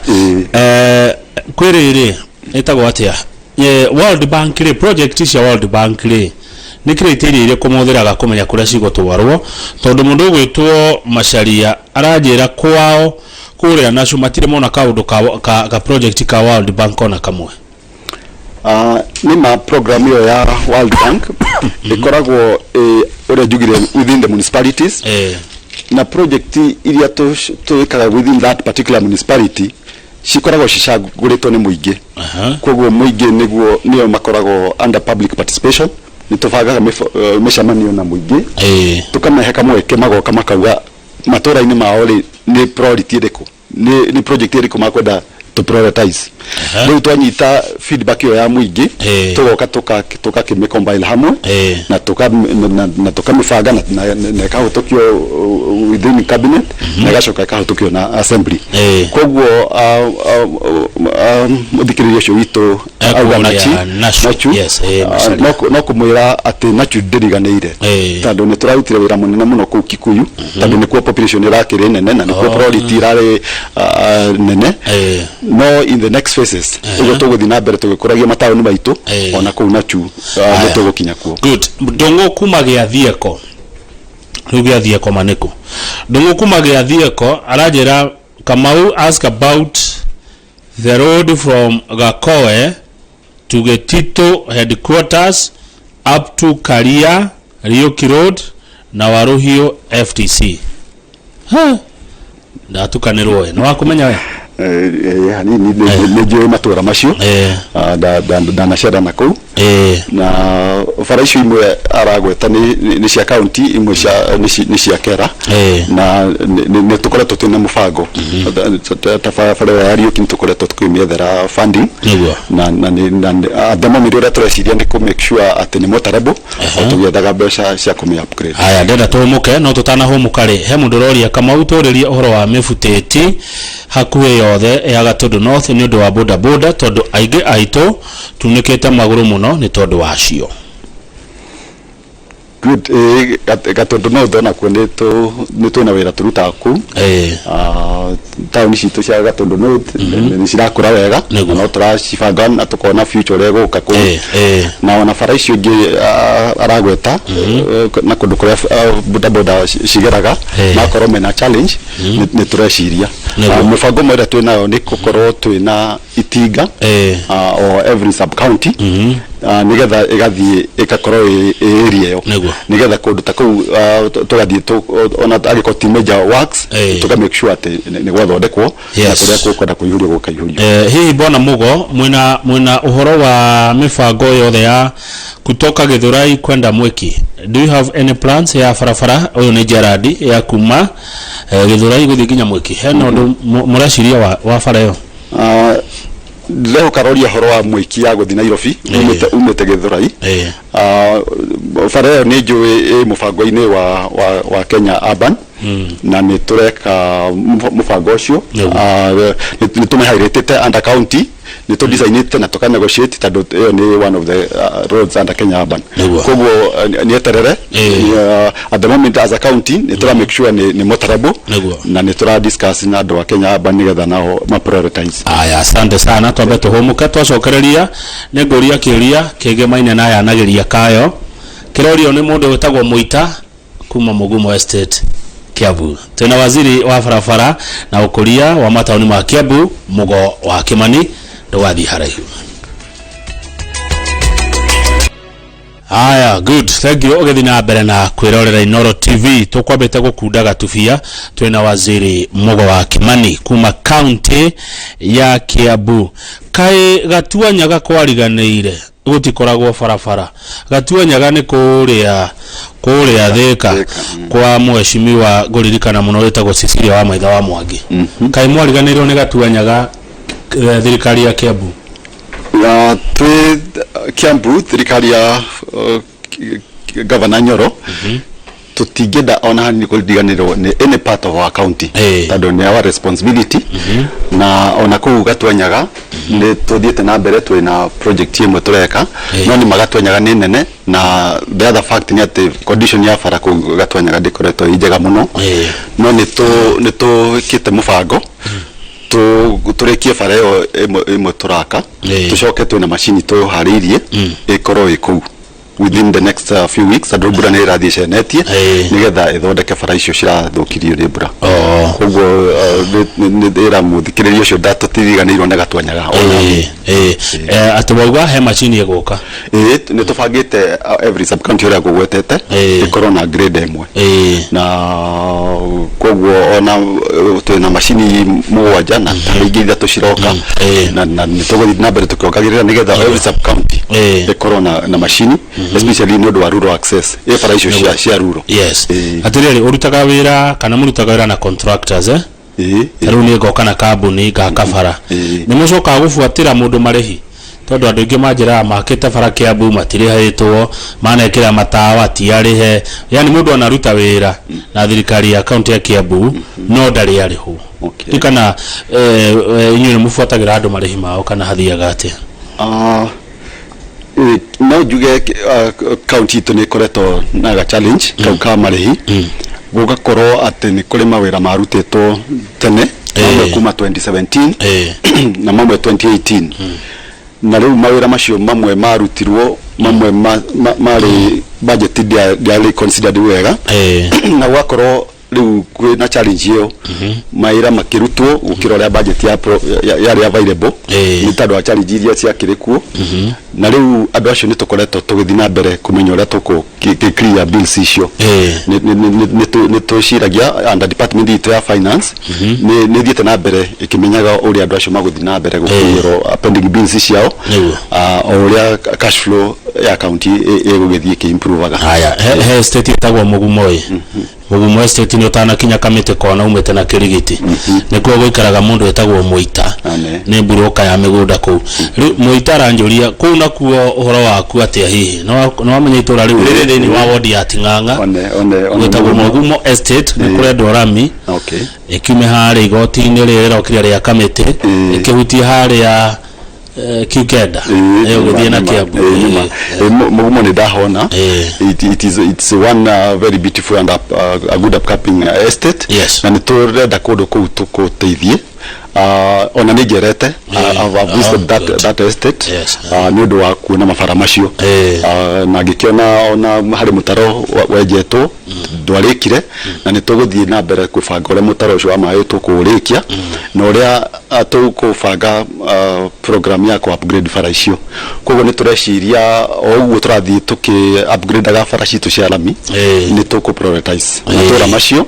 kwĩ rĩrĩ ĩtagwo atĩa World Bank rĩ project cia World Bank rĩ nĩ criteria iria kũmũthĩraga kũmenya kũrĩa cigũtwarwo tondũ mũndũ ũgwĩtwo Macharia aranjĩra kwao kũrĩa nacio matirĩ mona kaũndũ ka project ka World Bank ona kamwe nĩ ma program ĩyo ya World Bank ĩkoragwo ũrĩa njugire within the municipalities na project iria twĩkaga within that particular municipality cikoragwo cicagũrĩtwo nĩ mũingĩ koguo mũingĩ nĩo makoragwo under public participation nĩ tũbangaga mĩcemanio na mũingĩ tũkamahe kamweke magoka makauga matũra-inĩ mao rĩ nĩ priority ĩrĩkũ nĩ project ĩrĩkũ makwenda to prioritize rĩu twanyita feedback ĩyo ya mũingĩ tũgoka tũkakĩmĩcombine hamwe na tũkamĩbanga na ĩkahũtũkio within cabinet na ĩgacoka ĩkahũtũkio na assembly koguo mũthikĩrĩria ũcio witũ auga nachu no kũmwĩra atĩ nachu ndĩriganĩire tondũ nĩ tũrarutire wĩra mũnene mũno kũu Kikuyu tondũ nĩkuo population ĩrakĩrĩ nene na nĩkuo priority ĩrarĩ nene no in the next phases ũguo tũgũthiĩ na mbere tũgĩkũragia mataũni maitũ ona kũu nachu nĩ tũgũkinya kuo good ndũngũ kuma gĩa thieko rĩu gĩa thieko manĩkũ ndũngũ kuma gĩa thieko aranjĩra Kamau ask about the road from Gakoe to Getito headquarters up to Karia Rioki Road na Waruhio FTC ndatukanĩrwo we nĩ wakũmenya we nĩ njũĩ matũra macio ndanacera na kũu na bara icio imwe aragweta nĩ cia county imwe nĩ cia kera na nĩ tũkoretwo twĩna mũbango ta bara ya Rioki nĩ tũkoretwo tũkĩmĩethera funding na themomiri ũrĩa tũreciria nĩ kũ make sure atĩ nĩ mũtarebo tũgĩethaga mbeca cia kũmĩ upgrade haya ndenda tũmũke no tũtanahũmũka rĩ he mũndũ ũroria Kamau tũrĩrie ũhoro wa mĩbutĩti hakuhĩ yothe ya Gatundu North nĩ ũndũ wa boda boda tondũ aingĩ aitũ tunĩkĩte magũrũ mũno nĩ tondũ wacio good Gatundu North ona kuo nĩ twĩna wĩra tũrutaga kũu taũni citũ cia Gatundu North nĩ cirakũra wega no tũracibanga na tũkona future ũrĩa gũka kũu na ona bara icio ingĩ aragweta na kũndũ kũrĩa boda boda cigeraga makorwo mena challenge nĩ tũreciria mũbango mwega twĩnayo nĩ gũkorwo twĩna itinga o every sub county nigetha ĩgathiĩ ĩgakorwo area ĩyo nigetha kũndũ ta kũu tũgathiĩ ona agĩkorwo ti major works tũka make sure atĩ nĩ gwathondekwo na kũrĩa kũkwenda kũihũrio gũkaihũrio hihi bona Mugo mwina ũhoro wa mĩbango yothe ya kutoka Githurai kwenda Mwiki do you have any plans ya barabara ũyũ nĩ Gerard ya kuma Githurai gũthiĩ nginya Mwiki hena ũndũ mũreciria wa bara ĩyo leo karoria horo wa Mwiki ya gũthiĩ Nairobi umĩte Githurai bara ĩyo nĩ njũĩ mũbango-inĩ wa Kenya Urban na nĩ tũreka mũbango ũcio nĩ tũmĩhairĩtĩte under county ni to designate na toka negotiate tado ni one of the roads under Kenya Urban kogo ni eterere at the moment as a county ni tura make sure ni motorable na ni tura discuss na do Kenya Urban nigetha nao ma prioritize. Aya, asante sana twambe tuhumuka twacokereria ne ngoria kiuria kigemaine na yanageria kayo kirorio ni mundu wetagwo Muita kuma Mugumo Estate Kiambu. Tena waziri wa barabara na Ũkũria wa mataoni ma Kiambu Mugo wa Kimani ndwathi haraihu. Aya, good. Thank you. Ogethi na mbere na kwirorera Inoro TV. Tukwambite gukundaga tubia twina waziri Mugo wa Kimani kuma county ya Kiambu. Kai gatuanyaga kwariganeire gutikoragwo barabara. Gatuanyaga ni kuria Thika kwa mheshimiwa nguririkana muno wetagwo Cecilia wa Maitha wa Mwangi. Kai mwariganirwo ni gatuanyaga thirikari ya Kiambu. Twe Kiambu thirikari ya Governor Nyoro tutigeda ona ni kudiganirwo ni any part of our county that on our responsibility na ona ku gatwanyaga ni tuthiete na mbere twina project imwe tureka no ni magatwanyaga ni nene na the other fact ni ati condition ya fara ku gatwanyaga ndikoretwo ijega muno no ni to kite mubango turekie fara yo imwe turaka tucoke twina machine tuharirie ikoro iku within the next few weeks adobura ne radiation netie nigetha ithondeke fara icio cirathukirio ni mbura koguo era muthikiririo cio datutiriganirwo na gatwanyaga atubauga he machine iguka ni tubangite every sub county ora gugwetete ikoro na grade imwe na koguo ona twina machine mugwanja na ingi ithatu ciroka na nituguthi na mbere tukiongagirira nigetha every sub county ikoro na machine especially no do rural access fara icio cia rural. Yes. Atiriri urutaga wira kana murutaga wira na contractors taru ni goka na kambuni ga kafara ni mucoka gufuatira mundu marehi tondu andu ingi manjira makite fara Kiambu matirihetwo manekira matawa tiarihe yani mundu anaruta wira na thirikari ya county ya Kiambu no ndari ariho ikana inyu ni mufuatagira andu marehi mao kana hathiaga atia no juge county to ne koreto na challenge kauka marehi gugakoro ati ni kuri mawira marutetwo tene kuma 2017 na mamwe 2018 na riu mawira macio mamwe marutirwo mamwe mari budget dia considered wega na gukoro riu kwina challenge hiyo maira makirutwo gukirora budget ya available ni tado wa challenge iria cia kirikuo na riu andu acio nitukoretwo tugithina mbere kumenya uria tuko clear bills icio ni tuciragia under department ito ya finance ni thiete na mbere ikimenyaga uria andu acio maguthina mbere gukirwo pending bills ciao uria cash flow ya county egugithie ki improve aga haya he state itagwo Mugumo Estate ni utana kinya kamite kona umete na kirigiti nikuo guikaraga mundu etagwo Muita ni buroka ya migunda ku Muita ranjuria ku na kuo uhoro waku atia hihi no wamenya itura riu riri ni wa ward ya Ting'ang'a etagwo Mugumo Estate ni kure Dorami ikime hari igoti-ini riri rokira ria kamite ikihutia hari ya Kikenda githie na Kiambu Mugumo ni dahona it's one very beautiful and a good upcoming estate na ni turenda kundu kuu tukuteithie ona ni gerete I've visited that estate ni undu wa kuona mabara macio na ngikiona ona hari mutaro wejetwo ndwarikire na ni tuguthie na mbere kubanga ule mutaro ucio wa maĩ tukurikia na uria tukubanga program ya ku upgrade fara icio koguo ni tureciria o uguo turathie tuki upgrade ga fara citu cia lami ni tuku prioritize na tura macio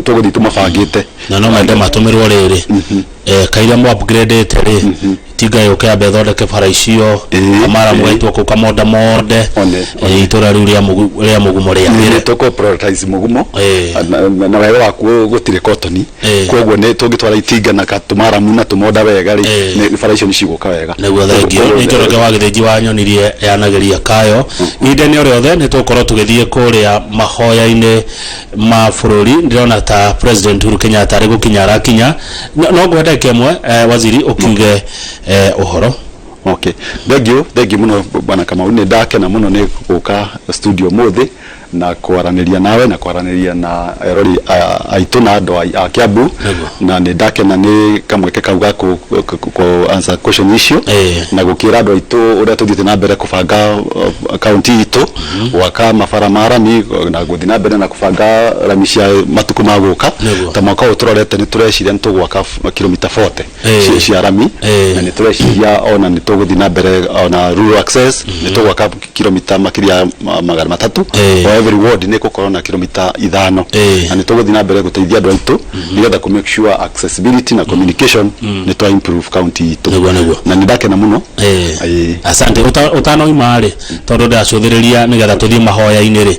tuguthie tumabangite na no mende matumirwo riri kaira mu upgrade tere tiga yoke abethondeke fara icio amara mwetwo ku kamonda morde itura riu ria Mugumo ria ni tuko prioritize Mugumo na wewe waku gutire cotton koguo ni tungitwara itinga na katumara muna tumonda wega ri ni fara icio ni ciguka wega neguo thengio itoroke wa githinji wa nyonirie yanageria kayo inde ni oriothe ni tukorwo tugithie kuria mahoya-ini ma bururi ndirona ta president Uhuru Kenyatta ari gukinya arakinya no ngwenda reke mwe waziri ukiuge uhoro. Okay, thank you muno bwana Kamau, ni ndakena muno ni guka studio muthi na kwaraniria nawe na kwaraniria na erori aitu na andu a Kiambu na ni ndakena ni kamweke kauga ku answer question issue na gukira andu aitu uria tuthite na mbere kubanga county itu waka mabara marami na guthi na mbere na kubanga rami cia matuku maguka ta mwaka uturorete ni tureciria nitugwaka kilomita 40 cia rami na ni tureciria ona ni tuguthi na mbere ona rural access ni tugwaka kilomita makiria 300 every ward ni gukorwo na kilomita 5 na ni tuguthi na mbere guteithia andu aitu nigetha ku make sure accessibility na communication ni to improve county itu na ni ndakena muno. Asante utano imari tondu ndacuthiriria nigetha tuthie mahoya-ini ri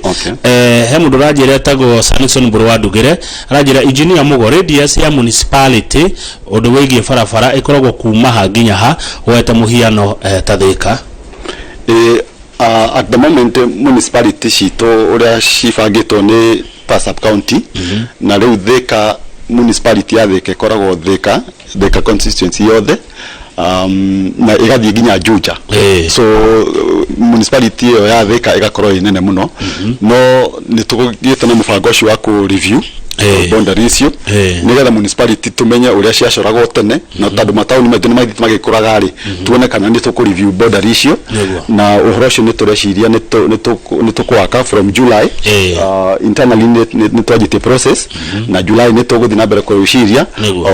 he mundu ranjire tago Sanison Burwa Ndugire ranjira engineer Mugo radius ya municipality undu wigie barabara ikoragwo kuma ha nginya ha wete muhiano ta Thika. At the moment municipality cito uria cibangitwo ni sub county na riu Thika municipality ya Thika ikoragwo Thika constituency yothe na igathie nginya Juja so municipality ya Thika igakorwo inene muno no nitugite na mubango ucio wa ku review boundary issue nigetha municipality tumenye uria ciacoragwo tene na tondu matauni maitu ni maithiti magikuraga ri tuone kana ni tuku review boundary issue na uhoro ucio ni tureciria ni tukwaka from July internally ni twajite process na July ni tuguthi na mbere kureciria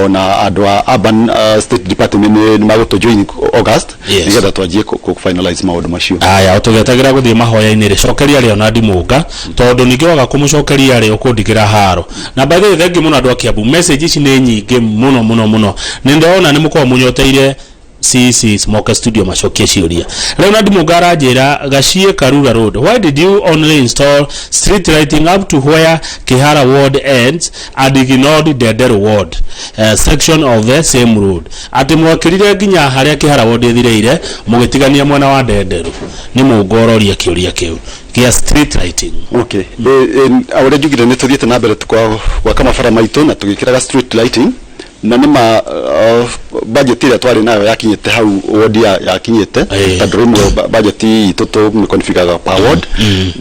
ona andu a urban state department ni magutu join August nigetha twajie ku finalize maundu macio. Aya utugetagira guthie mahoya-ini ri cokeria ri ona ndimuga tondu ningiwaga kumucokeria ri ukundikira haro na by the way thank you muno andu a Kiambu message ici ni nyingi muno ni ndona ni mukwa munyoteire CC Smoker Studio macokie ciuria leo na ndimugara njira Gacie Karura Road, why did you only install street lighting up to where Kihara Ward ends and ignored Dedero Ward section of the same road? Ati mwakirire nginya haria Kihara Ward ithireire mugitigania mwena wa Dedero ni mugororia kiuria kiu kia street lighting. Okay, awore jugire ni tuthiete na mbere kwa kama fara maitu na tugikiraga street lighting na nima budget ile twari nayo yakinyete hau ward ya kinyete tadrumu budget itoto mkonfigura per ward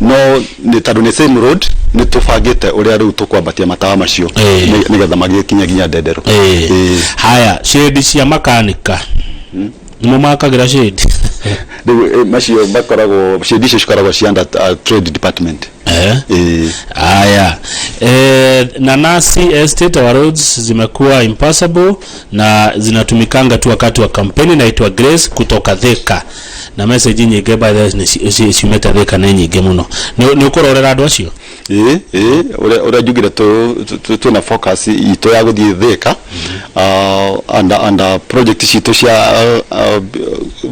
no ni tadu ni same road ni tufagite uria riu tukwambatia matawa macio nigetha magikinya ginya Dedero. Haya shade cia makanika nimo makagira shade macio bakoragwo shade icio cikoragwo cianda trade department. Aya na nasi estate wa roads zimekuwa impassable na zinatumikanga tu wakati wa kampeni na itwa Grace kutoka Thika na message nyingi by the simeta Thika na nyingi muno ni ukororera andu acio ura jugira tu na focus ito ya guthie Thika and project cito cia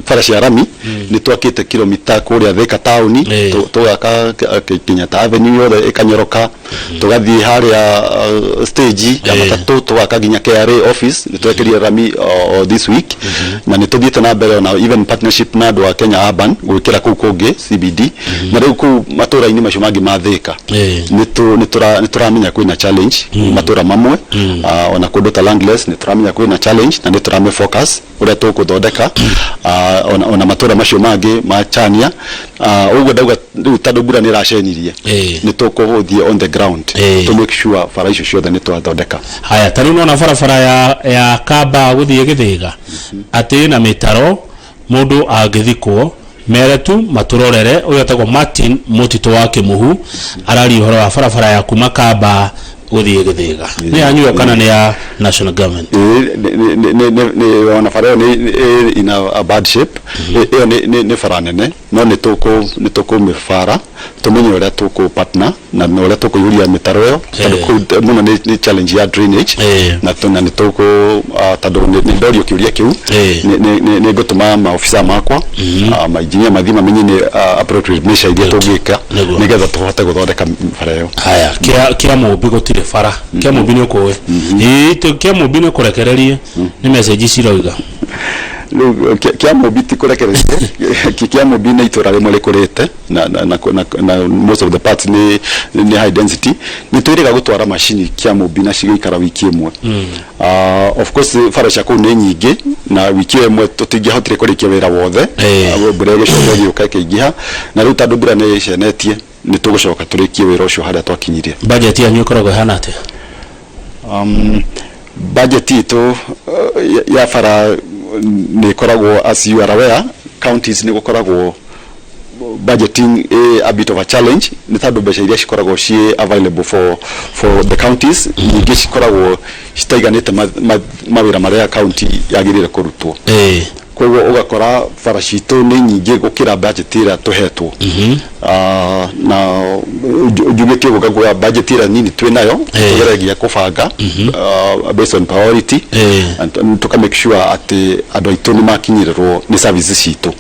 para cia rami ni twakite kilomita kuria Thika town tugaka Kenyatta Avenue yothe ikanyoroka tugathie haria stage ya matatu tugaka ginya KRA office ni twekeria rami this week na ni tuthiete na mbere na even partnership na andu a Kenya Urban gwikira kuu kungi CBD na riu kuu matura-ini macio mangi ma Thika ni turamenya kwina challenge matura mamwe ona kundu ta Landless ni turamenya kwina challenge na ni turame focus uria tukuthondeka ona matura macio mangi ma Chania uguo ndauga riu tandu mbura ni racenirie ni tukuhuthie on the ground to make sure fara icio ciothe ni twathondeka. Haya tari nona barabara ya Kamba guthie Githiga ati na mitaro mundu agithikwo meretu maturorere uyu atagwo Martin Mutito wa Kimuhu arari uhoro wa barabara ya kuma Kamba guthie Githiga ni anyu kana ni ya national government ni wana fara ni in a bad shape ni fara nene no ni tuko mifara tumenye uria tuko partner na uria tuko yuria mitaro yo tadu muno ni challenge ya drainage na tuna ni tuko tadu ni ndorio kiuria kiu ni gutuma ma officer makwa ma engineer mathima menye ni appropriate measure iria tugika nigetha tuhote guthondeka fara yo. Haya Kiambu gutire fara Kiambu ni ukowe Kiambu ni kurekererie ni message ciroiga Kiambu tikurekererie Kiambu nĩ itura rimwe rikurite na most of the parts ni high density ni twiriga gutwara machine Kiambu na cigikara wiki imwe. Of course fara cia kuu nĩ nyingi na wiki imwe tutingihotire kurikia wira wothe mbura gicoka gioka kiingiha na riu tandu mbura nĩ cenetie ni tugucoka turikie wira ucio haria twakinyirie. Budget yanyu ikoragwo hana atia? Budget itu ya fara ni koragwo, as you are aware, counties ni gukoragwo budgeting a bit of a challenge. Ni tandu mbeca iria cikoragwo ci available for the counties nyingi cikoragwo citaiganite mawira maria county yagirire kurutwo. Kwoguo ugakora fara citu ni nyingi gukira budget ira tuhetwo. Na njuge kiuga budget ira nini twinayo tugeregia kubanga based on priority and to make sure ati andu aitu ni makinyirirwo ni services citu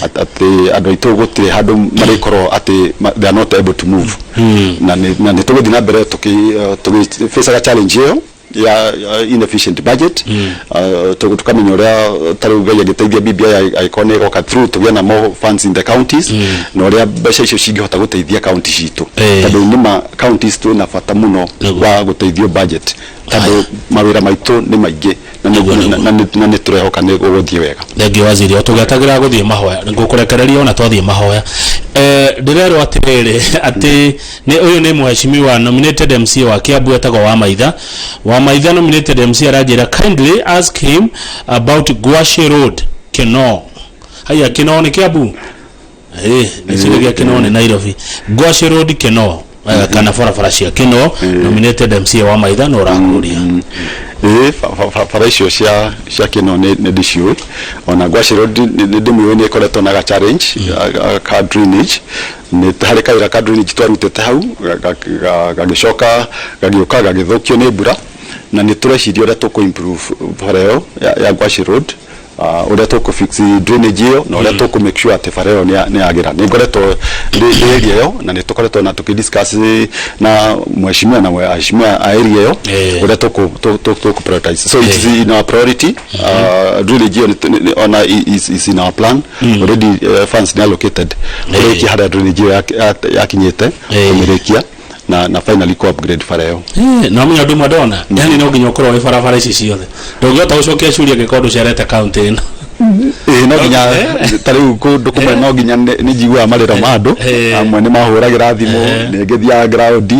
ati andu aitu gutire handu marikoro ati they are not able to move na ni tuguthi na mbere tuki face a challenge hiyo ya inefficient budget. Tukamenya uria taruga yagiteithia BBI iconic goka through tugia na more funds in the counties na uria mbeca icio cingihota guteithia counties citu tondu nima counties tu na bata muno wa guteithio budget tondu mawira maitu ni maingi na ni turehoka ni guthie wega. Thengi waziri otugatagira guthie mahoya ngukurekereria ona twathie mahoya ndirero atiriri ati ni uyu ni muheshimiwa nominated MC wa Kiambu etagwo wa maitha nominated MC arajira kindly ask him about Gwashi Road Kino. Haya Kino ni Kiambu nisikia Kino ni Nairobi. Gwashi Road Kino kana barabara cia Kino nominated MC wa maitha no rakuria fara icio cia Kino ni ndiciu ona Gwashi Road ni ndimwe ni koretwo na challenge ka drainage ni hari kaira ka drainage twarutete hau gagicoka gagioka gagithukio ni mbura na ni tureciria uria tuku improve fareo ya Gwashi Road uria tuku fix drainage iyo na uria tuku make sure ati fareo ni agira ni ngoretwo area yo na ni tukoretwo na tukidiscuss na mheshimiwa na mheshimiwa area yo uria tuku prioritize, so it is in our priority. Drainage iyo is in our plan already. Funds ni allocated kureki hada drainage iyo yakinyete kumirekia na finally ko upgrade fareo na mwenye ndu madona yani no nginya ukorwo barabara ici ciothe ndungihota ucokia ciuria gikondo cerete county ino no nginya tariu kundu kumwe no nginya ni njigua marira ma andu amwe ni mahuragira thimu ni ngithia ground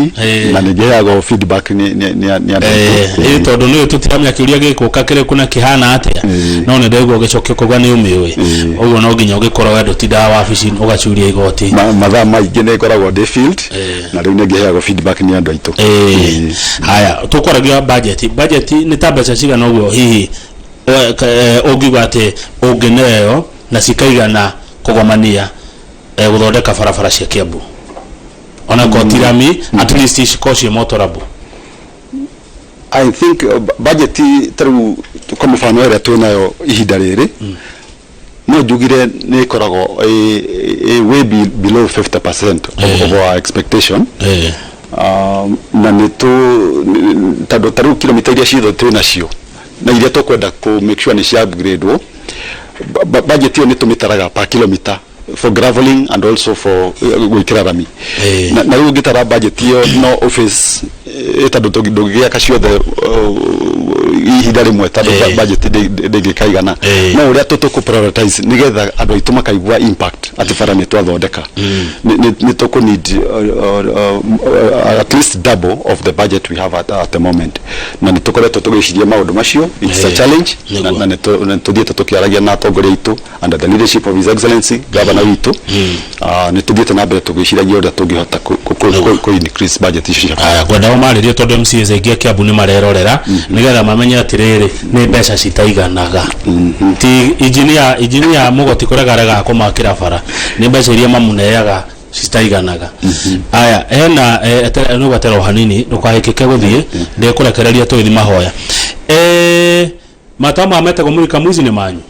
na ni ngiheago feedback ni andu tondu ni tutiramya kiuria gikuka kire kuna kihana atia no ne ndego gicokio kugwa ni umiwe uguo no nginya ugikorwo andu tinda wa wabici ugacuria igoti mathaa maingi ni ngoragwo ndi field na riu ni ngiheago feedback ni andu aitu. Haya tukoragia budget ni tabesa cigana uguo hihi ogigwate ogeneyo na cikaigana kugomania guthondeka barabara cia Kiambu ona kotirami at least cikocie motorable. I think budget through kama mfano area tunayo ihinda riri no njugire ni koragwo way below 50% of our expectation. Na ni tu taru kilomita iria citho tunacio na iria tukwenda ku make sure ni cia upgrade wo budget yo ni tumitaraga per kilometer for graveling and also for gwikira rami na riu ngitara budget yo no office etando tugigia kaciothe ihinda rimwe tando budget ndingikaigana no uria tutuku prioritize nigetha andu aitu makaigua impact ati bara ni twathondeka ni tuku need at least double of the budget we have at the moment na ni tukoretwo tugiciria maundu macio. It's a challenge na ni tuthiete tukiaragia na atongoria aitu under the leadership of His Excellency Governor witu ni tuthiete na mbere tugiciragia uria tungihota ku increase budget icio. Aya kwenda maririe tondu MCs aingi Kiambu ni marerorera nigetha mamenye atiriri ni mbeca citaiganaga ti engineer mugoti kuregarega kumakira bara ni mbeca iria mamuneaga citaiganaga. Aya hena no gatero hanini ndukahikike guthie ndikurekereria tuithi mahoya matama metego muri kamuzi ni manyu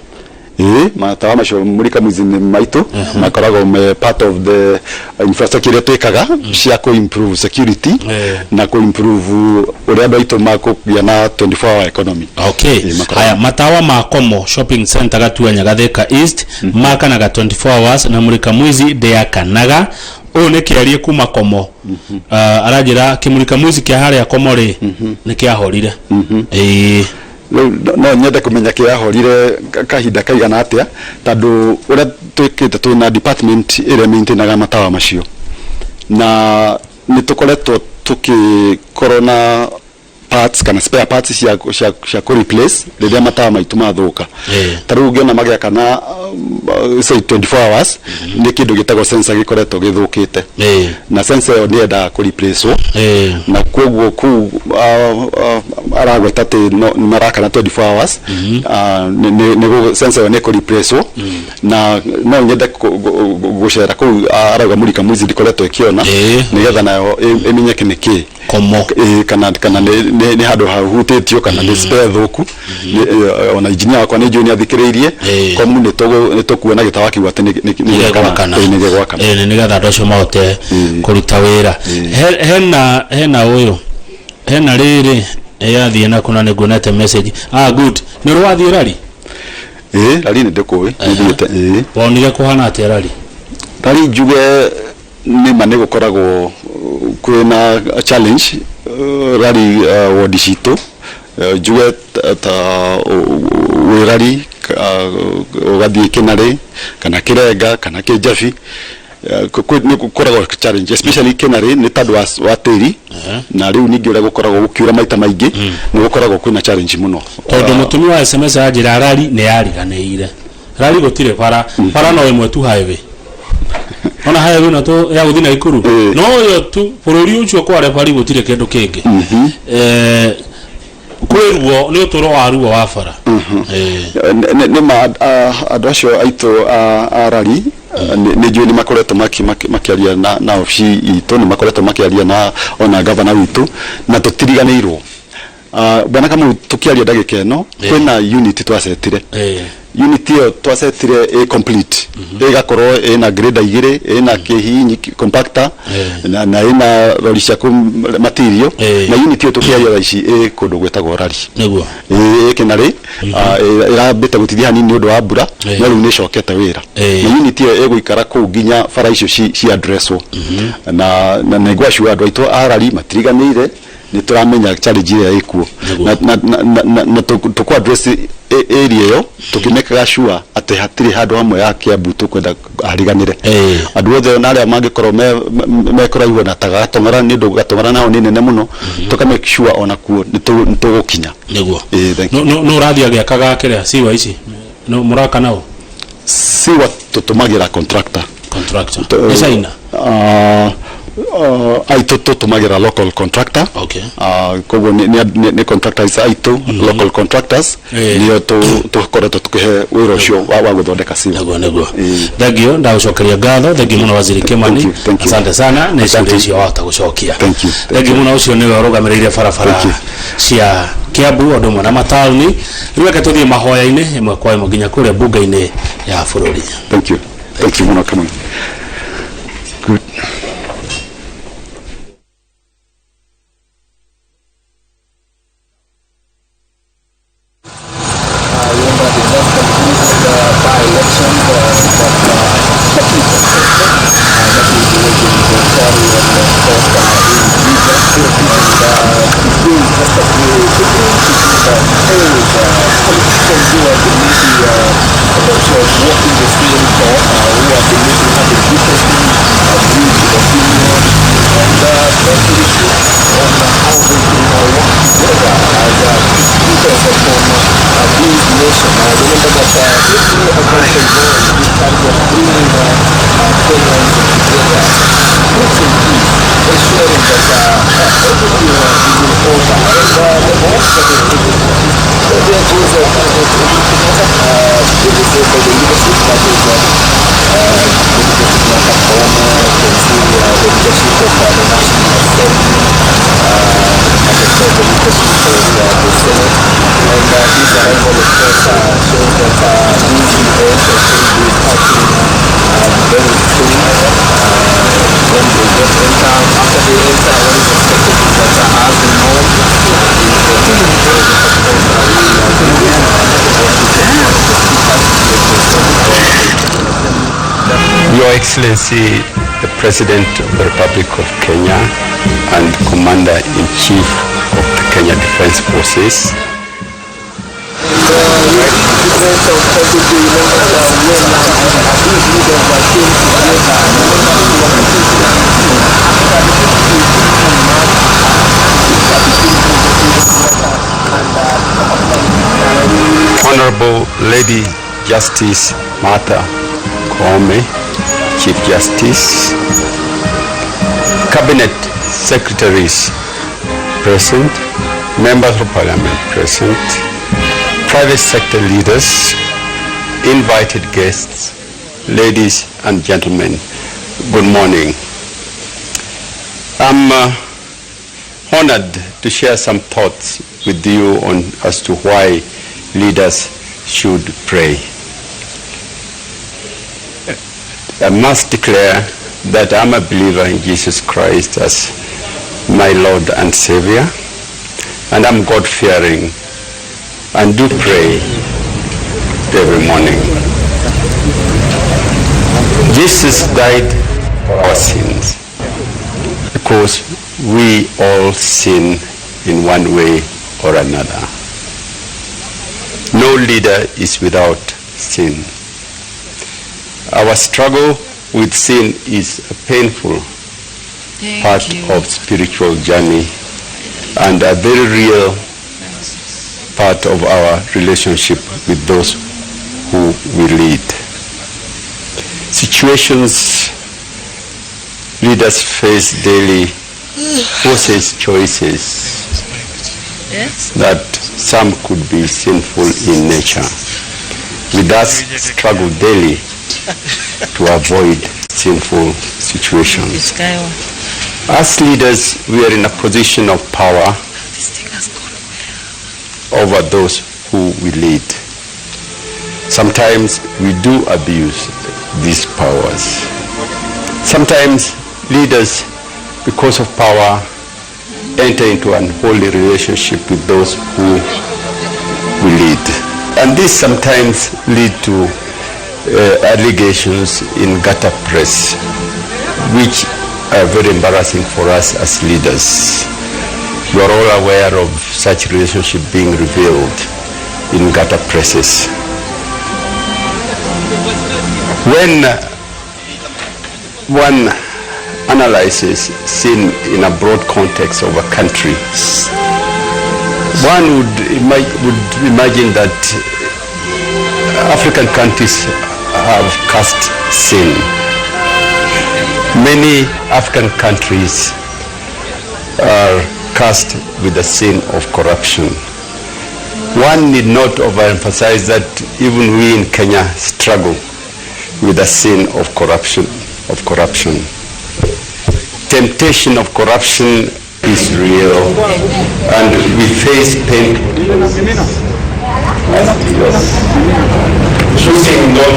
matawa macio murika mwizi-inĩ maitũ makoragwo me part of the infrastructure twikaga cia ku improve security na ku improve uria andũ aitũ makũgĩa na 24-hour economy. Okay, haya matawa ma Komo shopping center Gatuanya Gathika East makanaga 24 hours na murika mwizi ndeyakanaga nĩ kĩarie kuma Komo arajira kimurika mwizi kĩa harĩa Komo ri nĩ kĩahorire. No nyende kumenya kĩahorire kahinda kaigana atĩa tondũ ũrĩa twĩkĩte twĩna department ĩrĩa maintainaga matawa macio na nĩ tũkoretwo tũkĩkorwo na parts kana spare parts cia ku replace rĩrĩa matawa maitũ mathũka. Tarĩu ũngĩona magĩaka na say 24 hours nĩ kĩndũ gĩtagwo sensor gĩkoretwo gĩthũkĩte na sensor ĩyo nĩyendaga ku replace na koguo kuu aragweta atĩ nĩ marakana 24 hours nĩguo sensor ĩyo nĩ ku replace na no nyende gũcera kũu arauga murika mwizi ndikoretwo ĩkĩona nĩgetha nayo ĩmenyeke nĩkĩ Komo kana nĩ handũ hahutĩtio kana nĩ spare thũku ona engineer wakwa nĩ njũĩ nĩathikĩrĩirie Komu nĩ tũkuona gĩtawa kiuga atĩ nĩ gwakana nĩgetha andũ acio mahote kũruta wĩra. Hena ũyũ hena rĩrĩ yathiĩ na kuna nĩnguonete message good nĩ rwathiĩ rari rari nĩ ndĩkũĩ nĩthiĩte wonire kũhana atĩa rari njuge nĩma nĩ gũkoragwo kwĩna challenge rari ward citũ njuge ta wĩrari ũgathiĩ Kĩnarĩ kana Kĩrenga kana Kĩnjabi nĩ gũkoragwo challenge especially Kĩnarĩ nĩ tondũ wa tĩri na rĩu ningĩ ũrĩa gũkoragwo gũkiura maita maingĩ nĩ gũkoragwo kwĩna challenge mũno tondũ mũtumia wa SMS anjĩra rari nĩ yariganĩire rari gũtirĩ bara no ĩmwe tu highway ona highway na to ya gũthiĩ Naikuru no yo tu bũrũri ũcio kwa refari gũtirĩ kĩndũ kĩngĩ kwĩruo nĩ ũtũro wa ruo wa bara nĩma andũ acio aitũ a rari nĩ njũĩ nĩ makoretwo makĩaria na ofici itũ nĩ makoretwo makĩaria na ona gavana witũ na tũtiriganĩirwo bwana Kamau tukiaria ndagĩka ĩno kwĩna unit twacetire unit ĩyo twacetire complete ĩgakorwo ĩna grader igĩrĩ ĩna kĩhihinyi compactor na ĩna lori cia material na unit ĩyo tukiaria ici kũndũ gwetagwo rari nĩguo Kĩnarĩ ĩrambĩte gũtithia hanini nĩ ũndũ wa mbura no rĩu nĩ ĩcokete wĩra na unit ĩyo ĩgũikara kũu nginya bara icio ci addresswo na nĩngwacua andũ aitũ a rari matiriganĩire nĩ tũramenya challenge ĩrĩa ĩkuo na tũkũ address area ĩyo tũkĩmekaga sure atĩ hatirĩ handũ hamwe ya Kiambu tũkwenda hariganĩre andũ othe na arĩa mangĩkorwo mekũraigua na tagatongora nĩ ũndũ gatongora nao nĩ nene mũno tũkamake sure ona kuo nĩ tũgũkinya nĩguo no ũrathiĩ agĩakaga kĩrĩa siwa ici no mũraka nao siwa tũtũmagĩra contractor nĩ China aitũ tũtũmagĩra local contractor koguo nĩ contractors aitũ local contractors nĩo tũkoretwo tũkĩhe wĩra ũcio wa gũthondeka siwa nĩguo thengio ndagũcokeria ngatho thengio mũno Waziri Kimani asante sana nĩ ciũria icio wahota gũcokia thengio mũno ũcio nĩwe ũrũgamĩrĩire barabara cia Kiambu ũndũ ũmwe na mataũni rĩu reke tũthiĩ mahoya-inĩ ĩmwe kwa ĩmwe nginya kũrĩa mbunge-inĩ ya bũrũri. Thank you mũno Kamau. Good. his arrival, of course, shows that we should also be starting very soon. When they get enter, after they enter, what is expected is that as we know, Your Excellency, the President of the Republic of Kenya and Commander-in-Chief of the Kenya Defense Forces, Honorable Lady Justice Martha Koome, Chief Justice, Cabinet Secretaries present, Members of Parliament present, private sector leaders, invited guests, ladies and gentlemen, good morning. I'm honored to share some thoughts with you on as to why leaders should pray. I must declare that I'm a believer in Jesus Christ as my Lord and Savior, and I'm God-fearing and do pray every morning. Jesus died for our sins because we all sin in one way or another. No leader is without sin. Our struggle with sin is a painful part of spiritual journey and a very real part of our relationship with those who we lead. Situations leaders face daily forces choices that some could be sinful in nature. We thus struggle daily to avoid sinful situations. As leaders, we are in a position of power over those who we lead. Sometimes we do abuse these powers. Sometimes leaders, because of power, enter into an unholy relationship with those who we lead. And this sometimes lead to allegations in gutter press, which are very embarrassing for us as leaders. You are all aware of such relationship being revealed in gutter presses. When one analyzes sin in a broad context of a country, one would imagine that African countries have cast sin. Many African countries are cast with the sin of corruption. One need not overemphasize that even we in Kenya struggle with the sin of corruption. Temptation of corruption is real, and we face pain. Choosing not